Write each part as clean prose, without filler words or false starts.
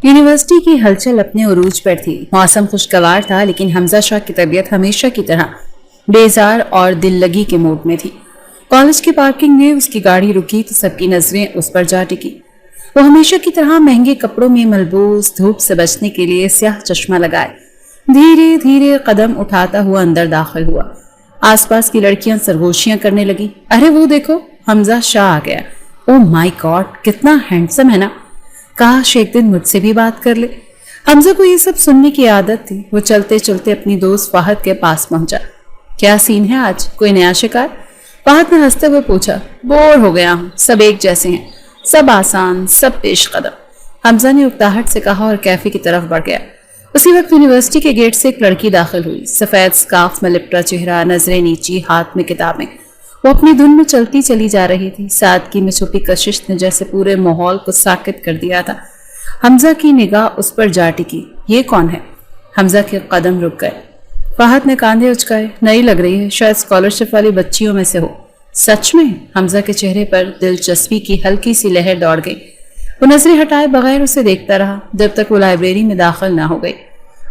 University کی ہلچل اپنے عروج پر تھی. موسم خوشگوار تھا لیکن حمزہ شاہ کی طبیعت ہمیشہ کی طرح بیزار اور دل لگی کے موڈ میں تھی. کالج کی پارکنگ میں اس کی گاڑی رکی تو سب کی نظریں اس پر جا ٹکی. وہ ہمیشہ کی طرح مہنگے کپڑوں میں ملبوس دھوپ سے بچنے کے لیے سیاہ چشمہ لگائے دھیرے دھیرے قدم اٹھاتا ہوا اندر داخل ہوا. آس پاس کی لڑکیاں سرگوشیاں کرنے لگی. ارے وہ دیکھو حمزہ شاہ آ گیا. او مائی گاڈ کتنا ہینڈسم ہے نا. کاش ایک دن مجھ سے بھی بات کر لے. حمزہ کو یہ سب سننے کی عادت تھی. وہ چلتے چلتے اپنی دوست فہد کے پاس پہنچا. کیا سین ہے آج, کوئی نیا شکار؟ فہد نے ہنستے ہوئے پوچھا. بور ہو گیا ہوں, سب ایک جیسے ہیں, سب آسان, سب پیش قدم. حمزہ نے اکتاہٹ سے کہا اور کیفے کی طرف بڑھ گیا. اسی وقت یونیورسٹی کے گیٹ سے ایک لڑکی داخل ہوئی. سفید سکارف میں لپٹا چہرہ, نظریں نیچی, ہاتھ میں کتابیں. وہ اپنی دھن میں چلتی چلی جا رہی تھی. سادگی میں چھپی کشش نے جیسے پورے ماحول کو ساکت کر دیا تھا. حمزہ کی نگاہ اس پر جا ٹکی. یہ کون ہے؟ حمزہ کے قدم رک گئے. فہد نے کاندھے اچکائے. نئی لگ رہی ہے, شاید اسکالرشپ والی بچیوں میں سے ہو. سچ میں؟ حمزہ کے چہرے پر دلچسپی کی ہلکی سی لہر دوڑ گئی. وہ نظریں ہٹائے بغیر اسے دیکھتا رہا جب تک وہ لائبریری میں داخل نہ ہو گئی.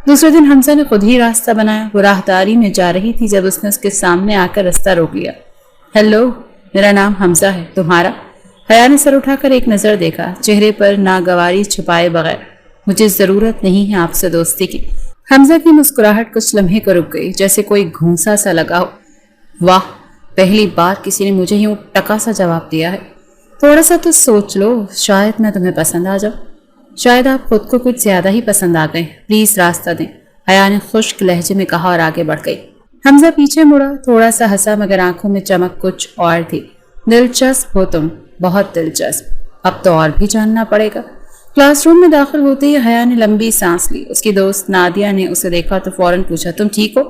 دوسرے دن حمزہ نے خود ہی راستہ بنایا. وہ راہداری میں جا رہی تھی جب اس نے اس کے سامنے آ کر راستہ روک لیا. ہیلو, میرا نام حمزہ ہے, تمہارا؟ حیا نے سر اٹھا کر ایک نظر دیکھا, چہرے پر ناگواری چھپائے بغیر. مجھے ضرورت نہیں ہے آپ سے دوستی کی. حمزہ کی مسکراہٹ کچھ لمحے کو رک گئی, جیسے کوئی گھونسا سا لگا ہو. واہ, پہلی بار کسی نے مجھے یوں ٹکا سا جواب دیا ہے. تھوڑا سا تو سوچ لو, شاید میں تمہیں پسند آ جاؤں. شاید آپ خود کو کچھ زیادہ ہی پسند آ گئے. پلیز راستہ دیں, حیا نے خشک لہجے میں کہا اور آگے بڑھ گئی. حمزہ پیچھے مڑا, تھوڑا سا ہنسا مگر آنکھوں میں چمک کچھ اور تھی. دلچسپ ہو تم, بہت دلچسپ. اب تو اور بھی جاننا پڑے گا. کلاس روم میں داخل ہوتے ہی حیا نے لمبی سانس لی. اس کی دوست نادیہ نے اسے دیکھا تو فوراً پوچھا, تم ٹھیک ہو؟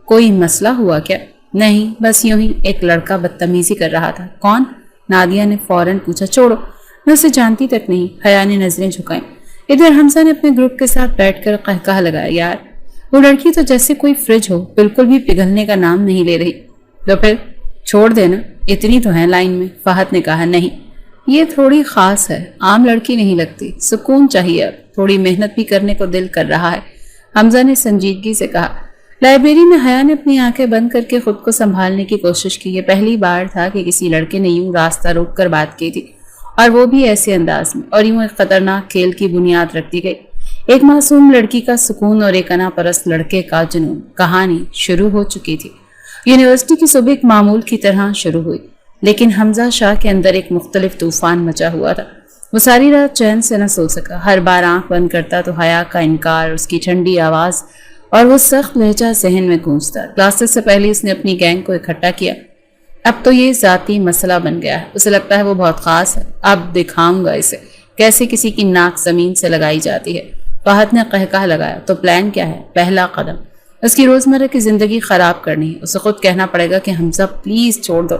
کوئی مسئلہ ہوا کیا؟ نہیں, بس یوں ہی ایک لڑکا بدتمیزی کر رہا تھا. کون؟ نادیہ نے فوراً پوچھا. چھوڑو, میں اسے جانتی تک نہیں. حیا نے نظریں جھکائیں. ادھر حمزہ نے اپنے گروپ کے ساتھ بیٹھ کر قہقہ لگایا. یار وہ لڑکی تو جیسے کوئی فریج ہو, بالکل بھی پگھلنے کا نام نہیں لے رہی. تو پھر چھوڑ دینا, اتنی تو ہے لائن میں. فہد نے کہا. نہیں, یہ تھوڑی خاص ہے, عام لڑکی نہیں لگتی. سکون چاہیے, اب تھوڑی محنت بھی کرنے کو دل کر رہا ہے. حمزہ نے سنجیدگی سے کہا. لائبریری میں حیا نے اپنی آنکھیں بند کر کے خود کو سنبھالنے کی کوشش کی. یہ پہلی بار تھا کہ کسی لڑکے نے یوں راستہ روک کر بات کی تھی, اور وہ بھی ایسے انداز میں, اور یوں ایک خطرناک کھیل کی بنیاد رکھ دی گئی. ایک معصوم لڑکی کا سکون اور ایک انا پرست لڑکے کا جنون. کہانی شروع ہو چکی تھی. یونیورسٹی کی صبح ایک معمول کی طرح شروع ہوئی, لیکن حمزہ شاہ کے اندر ایک مختلف طوفان مچا ہوا تھا. وہ ساری رات چین سے نہ سو سکا. ہر بار آنکھ بند کرتا تو حیا کا انکار, اس کی ٹھنڈی آواز اور وہ سخت لہجہ ذہن میں گونجتا. کلاسز سے پہلے اس نے اپنی گینگ کو اکٹھا کیا. اب تو یہ ذاتی مسئلہ بن گیا ہے. اسے لگتا ہے وہ بہت خاص ہے. اب دکھاؤں گا اسے کیسے کسی کی ناک زمین سے لگائی جاتی ہے. فہد نے قہقہ لگایا. تو پلان کیا ہے؟ پہلا قدم اس کی روزمرہ کی زندگی خراب کرنی ہے. اسے خود کہنا پڑے گا کہ حمزہ پلیز چھوڑ دو.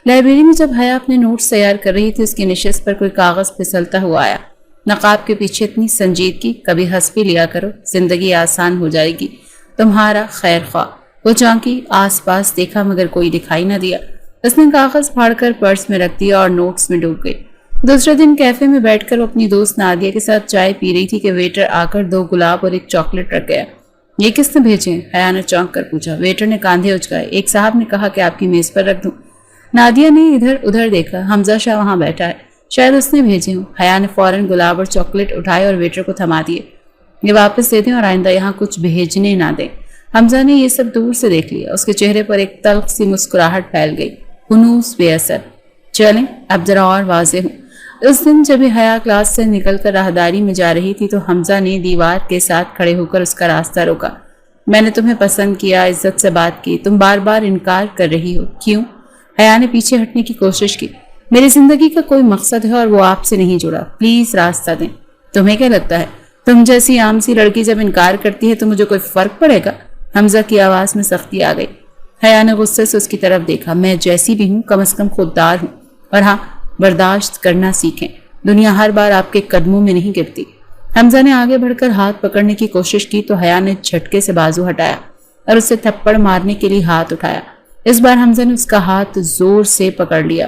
لائبریری میں جب حیا اپنے نوٹس تیار کر رہی تھی, اس کی نشست پر کوئی کاغذ پھسلتا ہوا آیا. نقاب کے پیچھے اتنی سنجیدگی, کبھی ہنس بھی لیا کرو, زندگی آسان ہو جائے گی. تمہارا خیر خواہ. وہ چونکی, آس پاس دیکھا مگر کوئی دکھائی نہ دیا. اس نے کاغذ پھاڑ کر پرس میں رکھ دیا اور نوٹس میں ڈوب گئی. دوسرے دن کیفے میں بیٹھ کر وہ اپنی دوست نادیہ کے ساتھ چائے پی رہی تھی کہ ویٹر آ کر 2 گلاب اور ایک چاکلیٹ رکھ گیا. یہ کس نے بھیجے؟ حیا نے چونک کر پوچھا. ویٹر نے کاندھے اچکائے. ایک صاحب نے کہا کہ آپ کی میز پر رکھ دوں. نادیہ نے ادھر ادھر دیکھا. حمزہ شاہ وہاں بیٹھا ہے, شاید اس نے بھیجے ہوں. حیا نے فوراً گلاب اور چاکلیٹ اٹھائے اور ویٹر کو تھما دیے. یہ واپس دے دیں اور آئندہ یہاں کچھ بھیجنے نہ دیں. حمزہ نے یہ سب دور سے دیکھ لیا. اس کے چہرے پر ایک تلخ سی مسکراہٹ پھیل گئی. خنوس بے اثر. چلیں اب ذرا اور واضح ہوں. اس دن جب حیا کلاس سے نکل کر راہداری میں جا رہی تھی تو حمزہ نے دیوار کے ساتھ کھڑے ہو کر اس کا راستہ روکا. میں نے تمہیں پسند کیا, عزت سے بات کی, تم بار بار انکار کر رہی ہو, کیوں؟ حیا نے پیچھے ہٹنے کی کوشش کی. میری زندگی کا کوئی مقصد ہے اور وہ آپ سے نہیں جڑا. پلیز راستہ دیں. تمہیں کیا لگتا ہے تم جیسی عام سی لڑکی جب انکار کرتی ہے تو مجھے کوئی فرق پڑے گا؟ حمزہ کی آواز میں سختی آ گئی. حیا نے غصے سے اس کی طرف دیکھا. میں جیسی بھی ہوں کم از کم خوددار ہوں, اور ہاں برداشت کرنا سیکھیں. دنیا ہر بار آپ کے قدموں میں نہیں گرتی. حمزہ نے آگے بڑھ کر ہاتھ پکڑنے کی کوشش کی تو حیا نے جھٹکے سے بازو ہٹایا اور اسے تھپڑ مارنے کے لیے ہاتھ اٹھایا. اس بار حمزہ نے اس کا ہاتھ زور سے پکڑ لیا.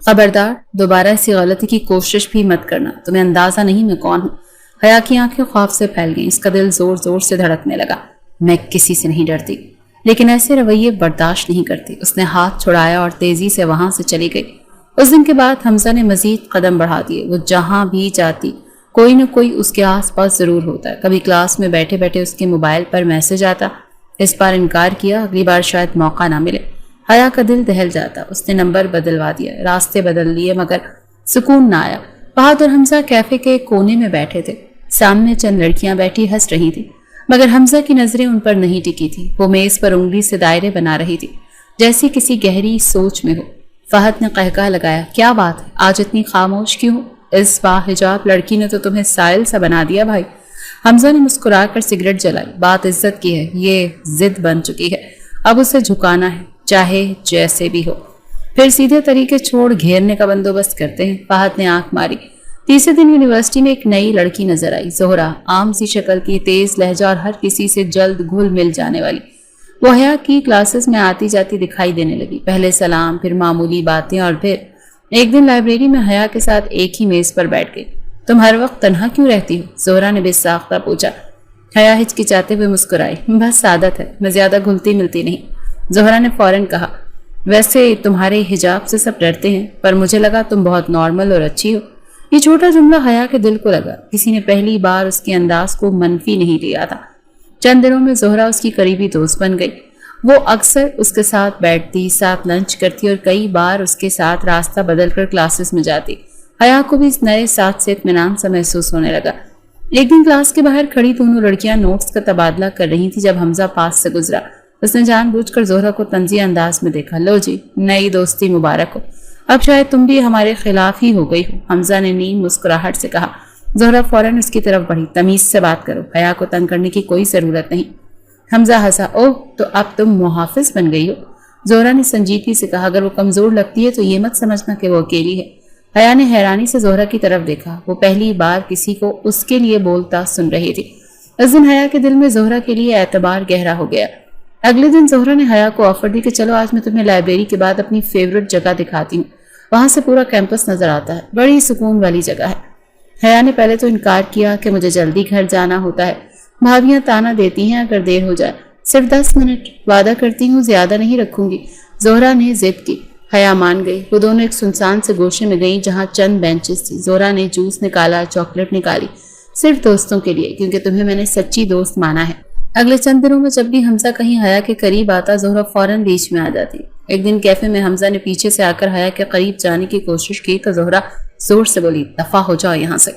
خبردار, دوبارہ ایسی غلطی کی کوشش بھی مت کرنا. تمہیں اندازہ نہیں میں کون ہوں. حیا کی آنکھیں خوف سے پھیل گئیں، اس کا دل زور زور سے دھڑکنے لگا۔ میں کسی سے نہیں ڈرتی، لیکن ایسے رویے برداشت نہیں کرتی۔ اس نے ہاتھ چھڑایا اور تیزی سے وہاں سے چلی گئی۔ اس دن کے بعد حمزہ نے مزید قدم بڑھا دیے۔ وہ جہاں بھی جاتی کوئی نہ کوئی اس کے آس پاس ضرور ہوتا ہے۔ کبھی کلاس میں بیٹھے بیٹھے اس کے موبائل پر میسج آتا، اس بار انکار کیا، اگلی بار شاید موقع نہ ملے۔ حیا کا دل دہل جاتا، اس نے نمبر بدلوا دیا، راستے بدل لیے، مگر سکون نہ آیا۔ فہد اور حمزہ کیفے کے کونے میں بیٹھے تھے، سامنے چند لڑکیاں بیٹھی ہنس رہی تھی، مگر حمزہ کی نظریں ان پر نہیں ٹکی تھی۔ وہ میز پر انگلی سے دائرے بنا رہی تھی، جیسی کسی گہری سوچ میں ہو۔ فہد نے قہقہ لگایا، کیا بات ہے، آج اتنی خاموش کیوں؟ اس باحجاب لڑکی نے تو تمہیں سائل سا بنا دیا بھائی۔ حمزہ نے مسکرا کر سگریٹ جلائی۔ بات عزت کی ہے، یہ ضد بن چکی ہے، اب اسے جھکانا ہے، چاہے جیسے بھی ہو۔ پھر سیدھے طریقے چھوڑ گھیرنے کا بندوبست کرتے ہیں۔ فہد نے آنکھ ماری۔ تیسرے دن یونیورسٹی میں ایک نئی لڑکی نظر آئی، زہرا، عام سی شکل کی، تیز لہجہ اور ہر کسی سے جلد گھل مل جانے والی۔ وہ حیا کی کلاسز میں آتی جاتی دکھائی دینے لگی، پہلے سلام، پھر معمولی باتیں، اور پھر ایک دن لائبریری میں حیا کے ساتھ ایک ہی میز پر بیٹھ گئی۔ تم ہر وقت تنہا کیوں رہتی ہو؟ زہرا نے بے ساختہ پوچھا۔ حیا ہچکچاتے ہوئے مسکرائی، بس عادت ہے، میں زیادہ گھلتی ملتی نہیں۔ زہرا نے فوراً کہا، ویسے تمہارے حجاب سے سب ڈرتے ہیں، پر مجھے لگا تم بہت نارمل اور اچھی ہو۔ یہ چھوٹا جملہ حیا کے دل کو لگا، کسی نے پہلی بار اس کے انداز کو منفی نہیں لیا تھا۔ چند دنوں میں زہرا اس کی قریبی دوست بن گئی۔ وہ اکثر اس کے ساتھ بیٹھتی، ساتھ لنچ کرتی اور کئی بار اس کے ساتھ راستہ بدل کر کلاسز میں جاتی۔ حیا کو بھی اس نئے ساتھ سے اطمینان سا محسوس ہونے لگا۔ ایک دن کلاس کے باہر کھڑی دونوں لڑکیاں نوٹس کا تبادلہ کر رہی تھی جب حمزہ پاس سے گزرا۔ اس نے جان بوجھ کر زہرا کو طنزیہ انداز میں دیکھا، لو جی، نئی دوستی مبارک ہو، اب شاید تم بھی ہمارے خلاف ہی ہو گئی ہو۔ حمزہ نے نیم مسکراہٹ سے کہا۔ زہرا فوراً اس کی طرف بڑھی، تمیز سے بات کرو، حیا کو تنگ کرنے کی کوئی ضرورت نہیں۔ حمزہ ہنسا، اوہ تو اب تم محافظ بن گئی ہو۔ زہرا نے سنجیدگی سے کہا، اگر وہ کمزور لگتی ہے تو یہ مت سمجھنا کہ وہ اکیلی ہے۔ حیا نے حیرانی سے زہرا کی طرف دیکھا، وہ پہلی بار کسی کو اس کے لیے بولتا سن رہی تھی۔ اس دن حیا کے دل میں زہرا کے لیے اعتبار گہرا ہو گیا۔ اگلے دن زہرا نے حیا کو آفر دی کہ چلو آج میں تمہیں لائبریری کے بعد اپنی فیورٹ جگہ دکھاتی ہوں، وہاں سے پورا کیمپس نظر آتا ہے، بڑی سکون والی جگہ ہے۔ حیا نے پہلے تو انکار کیا کہ مجھے جلدی گھر جانا ہوتا ہے، بھابیاں تانا دیتی ہیں اگر دیر ہو جائے، صرف 10 منٹ، وعدہ کرتی ہوں زیادہ نہیں رکھوں گی۔ زہرا نے ضد کی، حیا مان گئی۔ وہ دونوں ایک سنسان سے گوشے میں گئیں جہاں چند بینچز تھی۔ زہرا نے جوس نکالا، چاکلیٹ نکالی، صرف دوستوں کے لیے، کیونکہ تمہیں میں نے سچی دوست مانا ہے۔ اگلے چند دنوں میں جب بھی حمزہ کہیں حیا کے قریب آتا، زہرا فوراً بیچ میں آ جاتی۔ ایک دن کیفے میں حمزہ نے پیچھے سے آ کر حیا کے قریب جانے کی کوشش کی تو زہرا زور سے بولی، دفع ہو جاؤ یہاں سے۔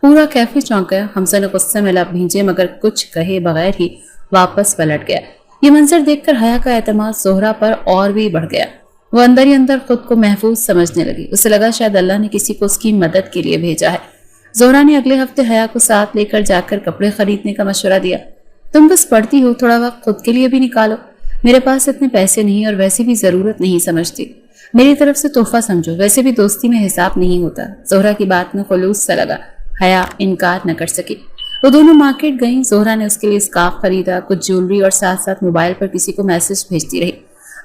پورا کیفے چونک گیا۔ حمزہ نے غصے میں لب بھینجے مگر کچھ کہے بغیر ہی واپس پلٹ گیا۔ یہ منظر دیکھ کر حیا کا اعتماد زہرا پر اور بھی بڑھ گیا۔ وہ اندر ہی اندر خود کو محفوظ سمجھنے لگی۔ اسے لگا شاید اللہ نے کسی کو اس کی مدد کے لیے بھیجا ہے۔ زہرا نے اگلے ہفتے حیا کو ساتھ لے کر جا کر کپڑے خریدنے کا مشورہ دیا۔ تم بس پڑھتی ہو، تھوڑا وقت خود کے لیے بھی نکالو۔ میرے پاس اتنے پیسے نہیں اور ویسے بھی ضرورت نہیں سمجھتی، میری طرف سے تحفہ سمجھو، ویسے بھی دوستی میں حساب نہیں ہوتا۔ زہرا کی بات میں خلوص سا لگا۔ حیا انکار نہ کر سکی۔ وہ دونوں مارکیٹ گئیں۔ زہرا نے اس کے لیے سکارف خریدا، کچھ جیولری، اور ساتھ ساتھ موبائل پر کسی کو میسج بھیجتی رہی۔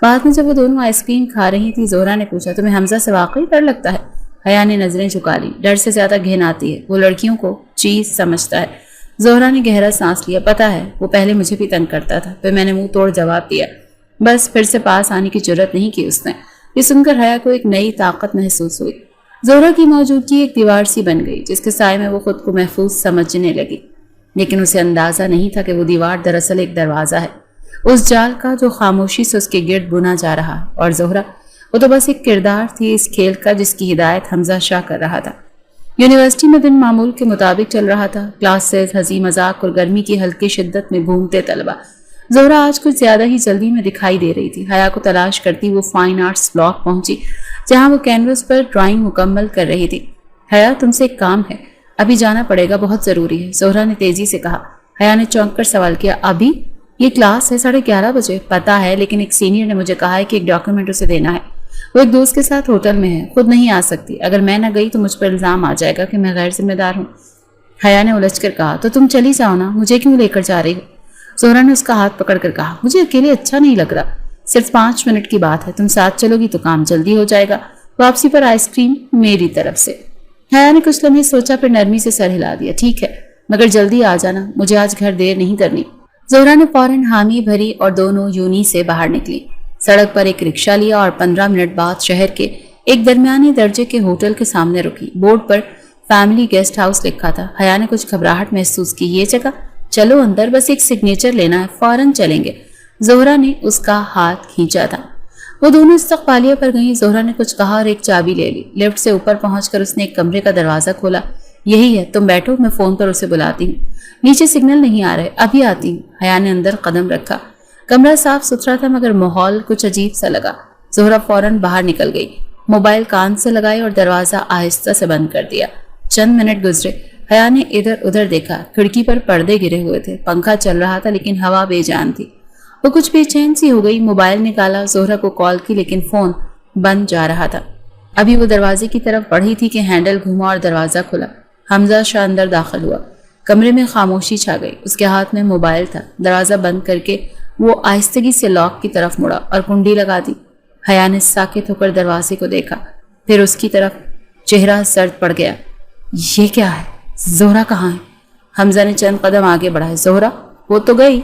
بعد میں جب وہ دونوں آئس کریم کھا رہی تھی، زہرا نے پوچھا، تمہیں حمزہ سے واقعی ڈر لگتا ہے؟ حیا نے نظریں جھکا لی۔ ڈر سے زیادہ گھن آتی ہے، وہ لڑکیوں کو چیز سمجھتا ہے۔ زہرا نے گہرا سانس لیا۔ پتا ہے، وہ پہلے مجھے بھی تنگ کرتا تھا، پھر میں نے منہ توڑ جواب دیا، بس پھر سے پاس آنے کی جرت نہیں کی اس نے۔ یہ سن کر حیا کو ایک نئی طاقت محسوس ہوئی۔ زہرا کی موجودگی ایک دیوار سی بن گئی جس کے سائے میں وہ خود کو محفوظ سمجھنے لگی، لیکن اسے اندازہ نہیں تھا کہ وہ دیوار دراصل ایک دروازہ ہے، اس جال کا جو خاموشی سے اس کے گرد بنا جا رہا ہے۔ اور زہرا، وہ تو بس ایک کردار تھی اس کھیل کا جس کی ہدایت حمزہ شاہ کر رہا تھا۔ یونیورسٹی میں دن معمول کے مطابق چل رہا تھا، کلاسز، ہنسی مذاق اور گرمی کی ہلکی شدت میں گھومتے طلبہ۔ زہرا آج کچھ زیادہ ہی جلدی میں دکھائی دے رہی تھی۔ حیا کو تلاش کرتی وہ فائن آرٹس بلاک پہنچی جہاں وہ کینوس پر ڈرائنگ مکمل کر رہی تھی۔ حیا، تم سے ایک کام ہے، ابھی جانا پڑے گا، بہت ضروری ہے، زہرا نے تیزی سے کہا۔ حیا نے چونک کر سوال کیا، ابھی؟ یہ کلاس ہے 11:30 بجے۔ پتا ہے، لیکن ایک سینئر نے مجھے کہا ہے کہ ایک ڈاکیومنٹ اسے دینا ہے، وہ ایک دوست کے ساتھ ہوٹل میں ہے، خود نہیں آ سکتی، اگر میں نہ گئی تو مجھ پر الزام آ جائے گا کہ میں غیر ذمہ دار ہوں۔ حیا نے الجھ کر کہا، تو تم چلی جاؤ نا، مجھے کیوں لے کر جا رہی ہو؟ زہرا نے اس کا ہاتھ پکڑ کر کہا، مجھے اکیلے اچھا نہیں لگ رہا، صرف 5 منٹ کی بات ہے، تم ساتھ چلو گی تو کام جلدی ہو جائے گا، واپسی پر آئس کریم میری طرف سے۔ حیا نے کچھ لمحے سوچا، پھر نرمی سے سر ہلا دیا، ٹھیک ہے، مگر جلدی آ جانا، مجھے آج گھر دیر نہیں کرنی۔ زہرا نے فوراً حامی بھری اور دونوں یونی سے باہر نکلی۔ سڑک پر ایک رکشہ لیا اور 15 منٹ بعد شہر کے ایک درمیانی درجے کے ہوٹل کے سامنے رکی۔ بورڈ پر فیملی گیسٹ ہاؤس لکھا تھا۔ حیا نے کچھ گھبراہٹ محسوس کی۔ یہ جگہ؟ چلو اندر، بس ایک سگنیچر لینا ہے، فوراً چلیں گے۔ زہرا نے اس کا ہاتھ کھینچا تھا۔ وہ دونوں استقبالیہ پر گئیں۔ زہرا نے کچھ کہا اور ایک چابی لے لی۔ لفٹ سے اوپر پہنچ کر اس نے ایک کمرے کا دروازہ کھولا۔ یہی ہے، تم بیٹھو، میں فون پر اسے بلاتی ہوں۔ نیچے سگنل نہیں آ رہے، ابھی آتی ہوں۔ حیا نے اندر قدم رکھا۔ کمرہ صاف ستھرا تھا مگر ماحول کچھ عجیب سا لگا۔ زہرا فوراً باہر نکل گئی، موبائل کان سے لگائے اور دروازہ آہستہ سے بند کر دیا۔ چند منٹ گزرے۔ حیا نے ادھر ادھر دیکھا۔ کھڑکی پر پردے گرے ہوئے تھے، پنکھا چل رہا تھا لیکن ہوا بے جان تھی۔ وہ کچھ بے چین سی ہو گئی۔ موبائل نکالا، زہرا کو کال کی لیکن فون بند جا رہا تھا۔ ابھی وہ دروازے کی طرف بڑھی تھی کہ ہینڈل گھما اور دروازہ کھلا۔ حمزہ شاہ اندر داخل ہوا۔ کمرے میں خاموشی چھا گئی۔ اس کے ہاتھ میں موبائل تھا۔ دروازہ بند کر کے وہ آہستگی سے لاک کی طرف مڑا اور کنڈی لگا دی۔ حیا نے ساکت ہو کر دروازے کو دیکھا، پھر اس کی طرف۔ چہرہ سرد پڑ گیا۔ یہ کیا ہے؟ زہرا کہاں ہے؟ حمزہ نے چند قدم آگے بڑھائے۔ زہرا؟ وہ تو گئی،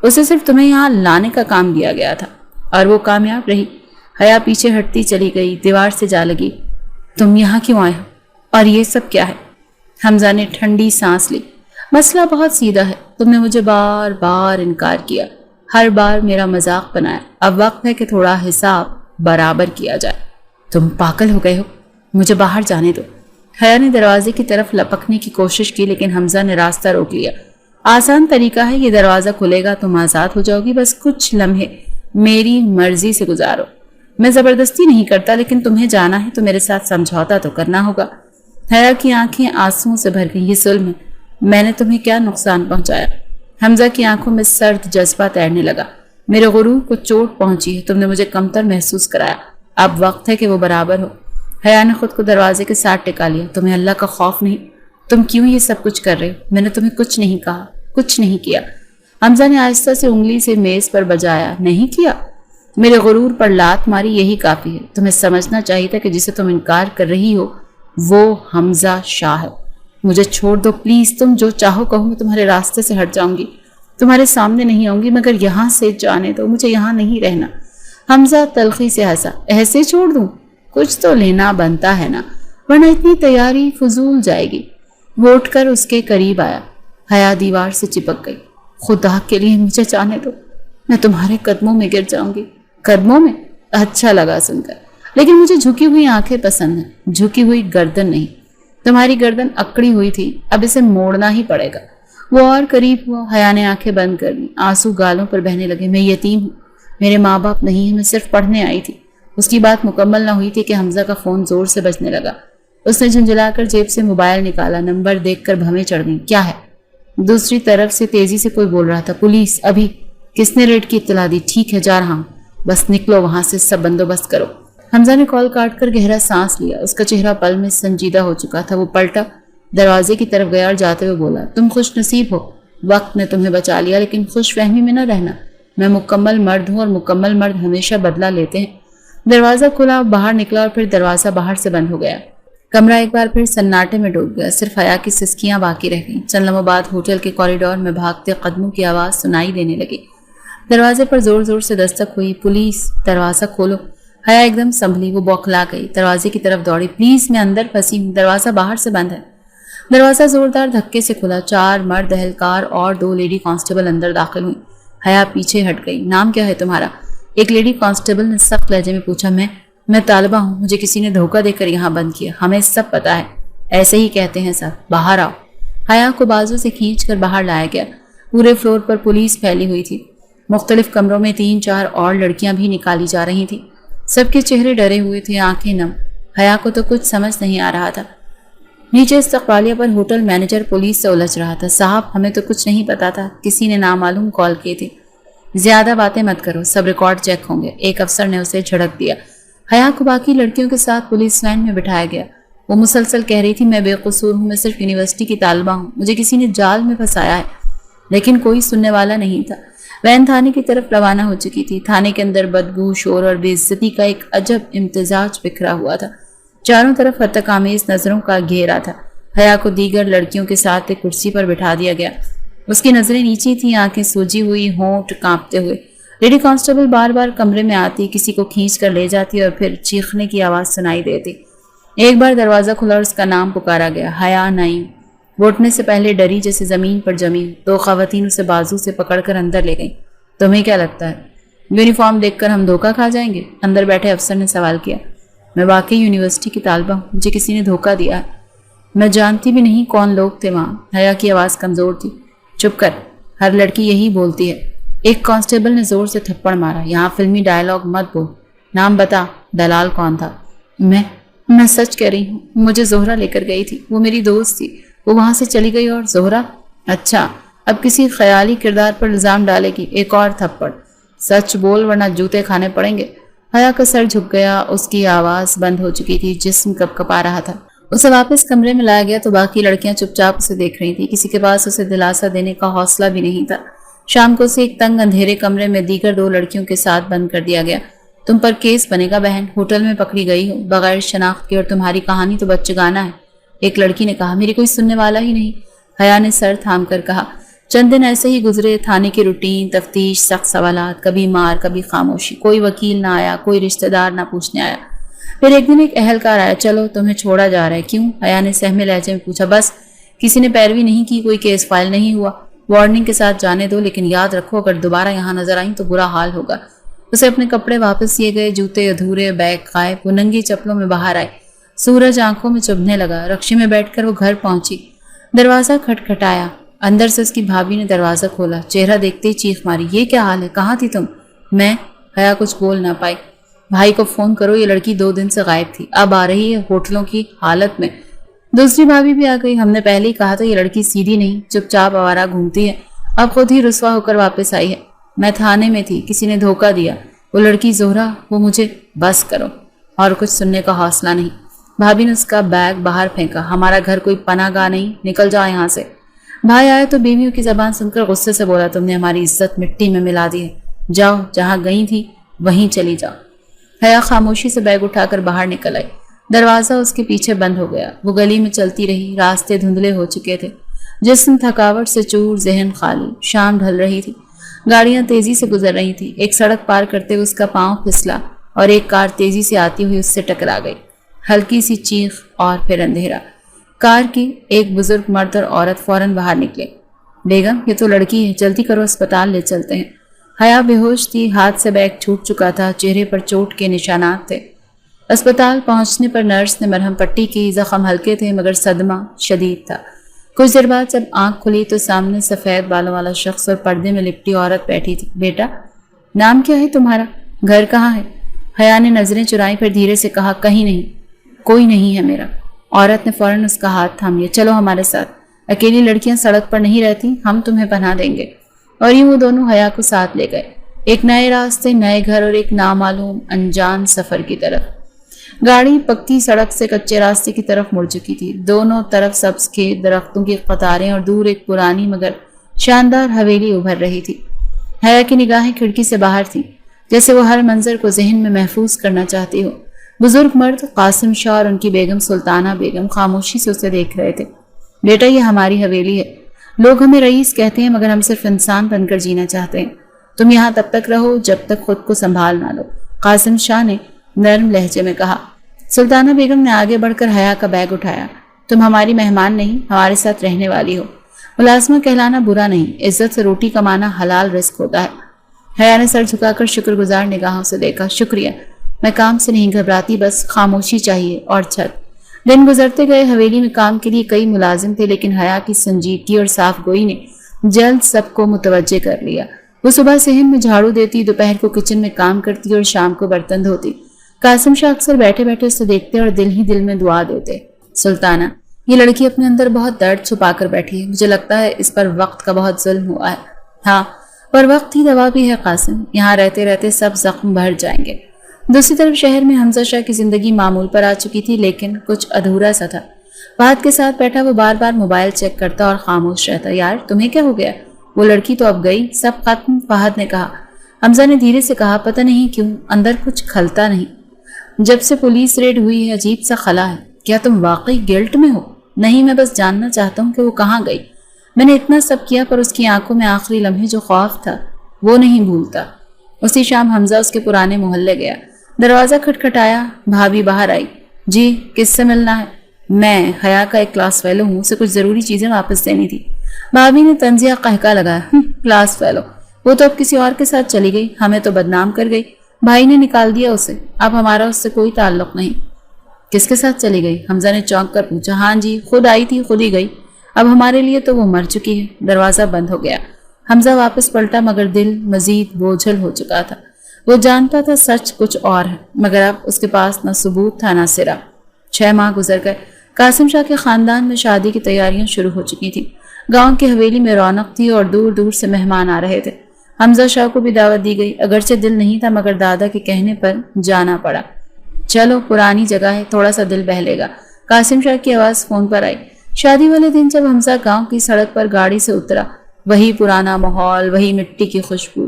اسے صرف تمہیں یہاں لانے کا کام دیا گیا تھا اور وہ کامیاب رہی۔ حیا پیچھے ہٹتی چلی گئی، دیوار سے جا لگی۔ تم یہاں کیوں آئے ہو اور یہ سب کیا ہے؟ حمزہ نے ٹھنڈی سانس لی۔ مسئلہ بہت سیدھا ہے، تم نے مجھے بار بار انکار کیا، ہر بار میرا مذاق بنایا۔ اب وقت ہے کہ تھوڑا حساب برابر کیا جائے۔ تم پاگل ہو گئے ہو، مجھے باہر جانے دو۔ حیا نے دروازے کی طرف لپکنے کی کوشش کی لیکن حمزہ نے راستہ روک لیا۔ آسان طریقہ ہے، یہ دروازہ کھلے گا، تم آزاد ہو جاؤ گی، بس کچھ لمحے میری مرضی سے گزارو۔ میں زبردستی نہیں کرتا لیکن تمہیں جانا ہے تو میرے ساتھ سمجھوتا تو کرنا ہوگا۔ حیا کی آنکھیں آنسوؤں سے بھر گئیں۔ یہ ظلم ہے، میں نے تمہیں کیا نقصان پہنچایا؟ حمزہ کی آنکھوں میں سرد جذبہ تیرنے لگا۔ میرے غرور کو چوٹ پہنچی ہے، تم نے مجھے کمتر محسوس کرایا، اب وقت ہے کہ وہ برابر ہو۔ حیا نے خود کو دروازے کے ساتھ ٹکا لیا۔ تمہیں اللہ کا خوف نہیں؟ تم کیوں یہ سب کچھ کر رہے ہو؟ میں نے تمہیں کچھ نہیں کہا، کچھ نہیں کیا۔ حمزہ نے آہستہ سے انگلی سے میز پر بجایا۔ نہیں کیا؟ میرے غرور پر لات ماری، یہی کافی ہے۔ تمہیں سمجھنا چاہیے تھا کہ جسے تم انکار کر رہی ہو وہ حمزہ شاہ ہے۔ مجھے چھوڑ دو پلیز، تم جو چاہو کہو، میں تمہارے راستے سے ہٹ جاؤں گی، تمہارے سامنے نہیں آؤں گی، مگر یہاں سے جانے دو، مجھے یہاں نہیں رہنا۔ حمزہ تلخی سے ہنسا۔ ایسے چھوڑ دوں؟ کچھ تو لینا بنتا ہے نا، ورنہ اتنی تیاری فضول جائے گی۔ وہ اٹھ کر اس کے قریب آیا۔ حیا دیوار سے چپک گئی۔ خدا کے لیے مجھے جانے دو، میں تمہارے قدموں میں گر جاؤں گی۔ قدموں میں؟ اچھا لگا سن کر، لیکن مجھے جھکی ہوئی آنکھیں پسند ہیں، جھکی ہوئی گردن نہیں۔ تمہاری گردن اکڑی ہوئی تھی، اب اسے موڑنا ہی پڑے گا۔ وہ اور قریب ہوا۔ حیا نے آنکھیں بند کر لی، آنسو گالوں پر بہنے لگے۔ میں یتیم ہوں، میرے ماں باپ نہیں ہیں، میں صرف پڑھنے آئی تھی۔ اس کی بات مکمل نہ ہوئی تھی کہ حمزہ کا فون زور سے بجنے لگا۔ اس نے جھنجھلا کر جیب سے موبائل نکالا۔ نمبر دیکھ کر بھویں چڑھ گئی۔ کیا ہے؟ دوسری طرف سے تیزی سے کوئی بول رہا تھا۔ پولیس؟ ابھی؟ کس نے ریڈ کی اطلاع دی؟ ٹھیک ہے، جا رہا ہوں، بس نکلو وہاں سے، سب بندوبست کرو۔ حمزہ نے کال کاٹ کر گہرا سانس لیا۔ اس کا چہرہ پل میں سنجیدہ ہو چکا تھا۔ وہ پلٹا، دروازے کی طرف گیا اور جاتے ہوئے بولا، تم خوش نصیب ہو، وقت نے تمہیں بچا لیا، لیکن خوش فہمی میں نہ رہنا۔ میں مکمل مرد ہوں اور مکمل مرد ہمیشہ بدلہ لیتے ہیں۔ دروازہ کھلا، باہر نکلا اور پھر دروازہ باہر سے بند ہو گیا۔ کمرہ ایک بار پھر سناٹے میں ڈوب گیا، صرف حیا کی سسکیاں باقی رہ گئیں۔ چند لمحوں بعد ہوٹل کے کوریڈور میں بھاگتے قدموں کی آواز سنائی دینے لگی۔ دروازے پر زور زور سے دستک ہوئی۔ پولیس؟ دروازہ کھولو۔ حیا ایک دم سنبھلی، وہ بوکھلا گئی، دروازے کی طرف دوڑی۔ پلیز، میں اندر پھنسی ہوں، دروازہ باہر سے بند ہے۔ دروازہ زوردار دھکے سے کھلا۔ 4 مرد اہلکار اور 2 لیڈی کانسٹیبل اندر داخل ہوئی۔ حیا پیچھے ہٹ گئی۔ نام کیا ہے تمہارا؟ ایک لیڈی کانسٹیبل نے سخت لہجے میں پوچھا۔ میں طالبہ ہوں، مجھے کسی نے دھوکہ دے کر یہاں بند کیا، ہمیں سب پتا ہے، ایسے ہی کہتے ہیں سب، باہر آؤ۔ حیا کو بازو سے کھینچ کر باہر لایا گیا۔ پورے فلور پر پولیس پھیلی ہوئی تھی۔ مختلف کمروں میں 3-4 اور لڑکیاں بھی نکالی جا رہی تھیں۔ سب کے چہرے ڈرے ہوئے تھے، آنکھیں نم۔ حیا کو تو کچھ سمجھ نہیں آ رہا تھا۔ نیچے استقبالیہ پر ہوٹل مینیجر پولیس سے الجھ رہا تھا۔ صاحب، ہمیں تو کچھ نہیں پتا تھا، کسی نے نامعلوم کال کی تھی۔ زیادہ باتیں مت کرو، سب ریکارڈ چیک ہوں گے، ایک افسر نے اسے جھڑک دیا۔ حیا کو باقی لڑکیوں کے ساتھ پولیس وین میں بٹھایا گیا۔ وہ مسلسل کہہ رہی تھی، میں بے قصور ہوں، میں صرف یونیورسٹی کی طالبہ ہوں، مجھے کسی نے جال میں پھنسایا ہے، لیکن کوئی سننے والا نہیں تھا۔ وین تھانے کی طرف روانہ ہو چکی تھی۔ تھانے کے اندر بدبو، شور اور بے عزتی کا ایک عجب امتزاج بکھرا ہوا تھا۔ چاروں طرف ہتک آمیز نظروں کا گھیرا تھا۔ حیا کو دیگر لڑکیوں کے ساتھ ایک کرسی پر بٹھا دیا گیا۔ اس کی نظریں نیچی تھیں، آنکھیں سوجی ہوئی، ہونٹ کانپتے ہوئے۔ لیڈی کانسٹیبل بار بار کمرے میں آتی، کسی کو کھینچ کر لے جاتی اور پھر چیخنے کی آواز سنائی دیتی۔ ایک بار دروازہ کھلا اور اس کا نام پکارا گیا، حیا نعیم۔ وہ اٹھنے سے پہلے ڈری جیسے زمین پر جمی۔ دو خواتین اسے بازو سے پکڑ کر اندر لے گئیں۔ تمہیں کیا لگتا ہے یونیفارم دیکھ کر ہم دھوکہ کھا جائیں گے؟ اندر بیٹھے افسر نے سوال کیا۔ میں واقعی یونیورسٹی کی طالبہ ہوں، مجھے کسی نے دھوکہ دیا ہے۔ میں جانتی بھی نہیں کون لوگ تھے وہاں۔ حیا کی آواز کمزور تھی۔ چپ کر، ہر لڑکی یہی بولتی ہے۔ ایک کانسٹیبل نے زور سے تھپڑ مارا۔ یہاں فلمی ڈائلاگ مت بول، نام بتا، دلال کون تھا؟ میں سچ کہہ رہی ہوں، مجھے زہرا لے کر گئی تھی، وہ میری دوست تھی، وہ وہاں سے چلی گئی۔ اور زہرا؟ اچھا، اب کسی خیالی کردار پر الزام ڈالے گی۔ ایک اور تھپڑ۔ سچ بول ورنہ جوتے کھانے پڑیں گے۔ حیا کا سر جھک گیا، اس کی آواز بند ہو چکی تھی، جسم کپ کپا رہا تھا۔ اسے واپس کمرے میں لایا گیا تو باقی لڑکیاں چپ چاپ اسے دیکھ رہی تھی، کسی کے پاس اسے دلاسا دینے کا حوصلہ بھی نہیں تھا۔ شام کو اسے ایک تنگ اندھیرے کمرے میں دیگر دو لڑکیوں کے ساتھ بند کر دیا گیا۔ تم پر کیس بنے گا بہن، ہوٹل میں پکڑی گئی ہو بغیر شناخت کے، اور تمہاری کہانی تو بچگانہ ہے۔ ایک لڑکی نے کہا۔ میری کوئی سننے والا ہی نہیں، حیا نے سر تھام کر کہا۔ چند دن ایسے ہی گزرے، تھانے کی روٹین، تفتیش، سخت سوالات، کبھی مار کبھی خاموشی۔ کوئی وکیل نہ آیا، کوئی رشتہ دار نہ پوچھنے آیا۔ پھر ایک دن ایک اہلکار آیا۔ چلو تمہیں چھوڑا جا رہا ہے۔ کیوں؟ حیا نے سہمے لہجے میں پوچھا۔ بس، کسی نے پیروی نہیں کی، کوئی کیس فائل نہیں ہوا، وارننگ کے ساتھ جانے دو، لیکن یاد رکھو اگر دوبارہ یہاں نظر آئیں تو برا حال ہوگا۔ اسے اپنے کپڑے واپس دیے گئے، جوتے ادھورے، بیگ غائب۔ وہ ننگی چپلوں میں باہر آئے۔ سورج آنکھوں میں چبھنے لگا۔ رکشے میں بیٹھ کر وہ گھر پہنچی۔ دروازہ کھٹکھٹایا۔ اندر سے اس کی بھابھی نے دروازہ کھولا۔ چہرہ دیکھتے ہی چیخ ماری۔ یہ کیا حال ہے؟ کہاں تھی تم؟ میں؟ حیا کچھ بول نہ پائی۔ بھائی کو فون کرو، یہ لڑکی 2 دن سے غائب تھی، اب آ رہی ہے ہوٹلوں کی حالت میں۔ دوسری بھابھی بھی آ گئی۔ ہم نے پہلے ہی کہا تھا یہ لڑکی سیدھی نہیں، چپ چاپ آوارہ گھومتی ہے، اب خود ہی رسوا ہو کر واپس آئی ہے۔ میں تھانے میں تھی، کسی نے دھوکہ دیا، وہ لڑکی زہرا، وہ مجھے… بس کرو، اور کچھ سننے کا حوصلہ نہیں۔ بھابھی نے اس کا بیگ باہر پھینکا۔ ہمارا گھر کوئی پناہ گاہ نہیں، نکل جاؤ یہاں سے۔ بھائی آئے تو بیویوں کی زبان سن کر غصے سے بولا، تم نے ہماری عزت مٹی میں ملا دی ہے، جاؤ جہاں گئی تھی وہیں چلی جاؤ۔ حیا خاموشی سے بیگ اٹھا کر باہر نکل آئی۔ دروازہ اس کے پیچھے بند ہو گیا۔ وہ گلی میں چلتی رہی، راستے دھندلے ہو چکے تھے، جسم تھکاوٹ سے چور، ذہن خالی۔ شام ڈھل رہی تھی، گاڑیاں تیزی سے گزر رہی تھیں۔ ایک سڑک پار کرتے ہوئے اس کا پاؤں پھسلا اور ایک کار تیزی سے آتی ہوئی اس سے ٹکرا گئی۔ ہلکی سی چیخ اور پھر اندھیرا۔ کار کی ایک بزرگ مرد اور عورت فوراً باہر نکلے۔ بیگم، یہ تو لڑکی ہے، جلدی کرو، اسپتال لے چلتے ہیں۔ حیا بے ہوش تھی، ہاتھ سے بیگ چھوٹ چکا تھا، چہرے پر چوٹ کے نشانات تھے۔ اسپتال پہنچنے پر نرس نے مرہم پٹی کی، زخم ہلکے تھے مگر صدمہ شدید تھا۔ کچھ دیر بعد جب آنکھ کھلی تو سامنے سفید بالوں والا شخص اور پردے میں لپٹی عورت بیٹھی تھی۔ بیٹا، نام کیا ہے تمہارا؟ گھر کہاں ہے؟ حیا نے نظریں چرائیں پھر دھیرے سے کہا، کہیں نہیں، کوئی نہیں ہے میرا۔ عورت نے فوراً اس کا ہاتھ تھام لیا۔ چلو ہمارے ساتھ، اکیلی لڑکیاں سڑک پر نہیں رہتی، ہم تمہیں پناہ دیں گے۔ اور یوں وہ دونوں حیا کو ساتھ لے گئے، ایک نئے راستے، نئے گھر اور ایک نامعلوم انجان سفر کی طرف۔ گاڑی پکی سڑک سے کچے راستے کی طرف مڑ چکی تھی۔ دونوں طرف سبز کھیت، درختوں کی قطاریں اور دور ایک پرانی مگر شاندار حویلی ابھر رہی تھی۔ حیا کی نگاہیں کھڑکی سے باہر تھیں، جیسے وہ ہر منظر کو ذہن میں محفوظ کرنا چاہتی ہو۔ بزرگ مرد قاسم شاہ اور ان کی بیگم سلطانہ بیگم خاموشی سے اسے دیکھ رہے تھے۔ بیٹا، یہ ہماری حویلی ہے، لوگ ہمیں رئیس کہتے ہیں مگر ہم صرف انسان بن کر جینا چاہتے ہیں۔ تم یہاں تب تک رہو جب تک خود کو سنبھال نہ لو، قاسم شاہ نے نرم لہجے میں کہا۔ سلطانہ بیگم نے آگے بڑھ کر حیا کا بیگ اٹھایا۔ تم ہماری مہمان نہیں، ہمارے ساتھ رہنے والی ہو۔ ملازمہ کہلانا برا نہیں، عزت سے روٹی کمانا حلال رزق ہوتا ہے۔ حیا نے سر جھکا کر شکر گزار نگاہوں سے دیکھا۔ شکریہ، میں کام سے نہیں گھبراتی، بس خاموشی چاہیے اور چھت۔ دن گزرتے گئے، حویلی میں کام کے لیے کئی ملازم تھے، لیکن حیا کی سنجیدگی اور صاف گوئی نے جلد سب کو متوجہ کر لیا۔ وہ صبح صحن میں جھاڑو دیتی، دوپہر کو کچن میں کام کرتی اور شام کو برتن دھوتی۔ قاسم شاہ اکثر بیٹھے بیٹھے اسے دیکھتے اور دل ہی دل میں دعا دیتے۔ سلطانہ، یہ لڑکی اپنے اندر بہت درد چھپا کر بیٹھی ہے، مجھے لگتا ہے اس پر وقت کا بہت ظلم ہوا ہے۔ ہاں، پر وقت ہی دوا بھی ہے قاسم، یہاں رہتے رہتے سب زخم بھر جائیں گے۔ دوسری طرف شہر میں حمزہ شاہ کی زندگی معمول پر آ چکی تھی، لیکن کچھ ادھورا سا تھا۔ فہد کے ساتھ بیٹھا وہ بار بار موبائل چیک کرتا اور خاموش رہتا۔ یار، تمہیں کیا ہو گیا؟ وہ لڑکی تو اب گئی، سب ختم، فہد نے کہا۔ حمزہ نے دھیرے سے کہا، پتہ نہیں کیوں اندر کچھ کھلتا نہیں۔ جب سے پولیس ریڈ ہوئی ہے عجیب سا خلا ہے۔ کیا تم واقعی گلٹ میں ہو؟ نہیں، میں بس جاننا چاہتا ہوں کہ وہ کہاں گئی۔ میں نے اتنا سب کیا پر اس کی آنکھوں میں آخری لمحے جو خوف تھا وہ نہیں بھولتا۔ اسی شام حمزہ اس کے پرانے محلے گیا۔ دروازہ کھٹکھٹایا، بھابھی باہر آئی۔ جی، کس سے ملنا ہے؟ میں حیا کا ایک کلاس فیلو ہوں، اسے کچھ ضروری چیزیں واپس دینی تھی۔ بھابھی نے طنزیہ قہقہ لگایا، کلاس فیلو؟ وہ تو اب کسی اور کے ساتھ چلی گئی، ہمیں تو بدنام کر گئی۔ بھائی نے نکال دیا اسے، اب ہمارا اس سے کوئی تعلق نہیں۔ کس کے ساتھ چلی گئی؟ حمزہ نے چونک کر پوچھا۔ ہاں جی، خود آئی تھی، خود ہی گئی۔ اب ہمارے لیے تو وہ مر چکی ہے۔ دروازہ بند ہو گیا۔ حمزہ واپس پلٹا مگر دل مزید بوجھل ہو چکا تھا۔ وہ جانتا تھا سچ کچھ اور ہے، مگر اب اس کے پاس نہ ثبوت تھا نہ سرا۔ 6 ماہ گزر گئے۔ قاسم شاہ کے خاندان میں شادی کی تیاریاں شروع ہو چکی تھیں۔ گاؤں کی حویلی میں رونق تھی اور دور دور سے مہمان آ رہے تھے۔ حمزہ شاہ کو بھی دعوت دی گئی، اگرچہ دل نہیں تھا مگر دادا کے کہنے پر جانا پڑا۔ چلو، پرانی جگہ ہے، تھوڑا سا دل بہلے گا۔ قاسم شاہ کی آواز فون پر آئی۔ شادی والے دن جب حمزہ گاؤں کی سڑک پر گاڑی سے اترا، وہی پرانا ماحول، وہی مٹی کی خوشبو،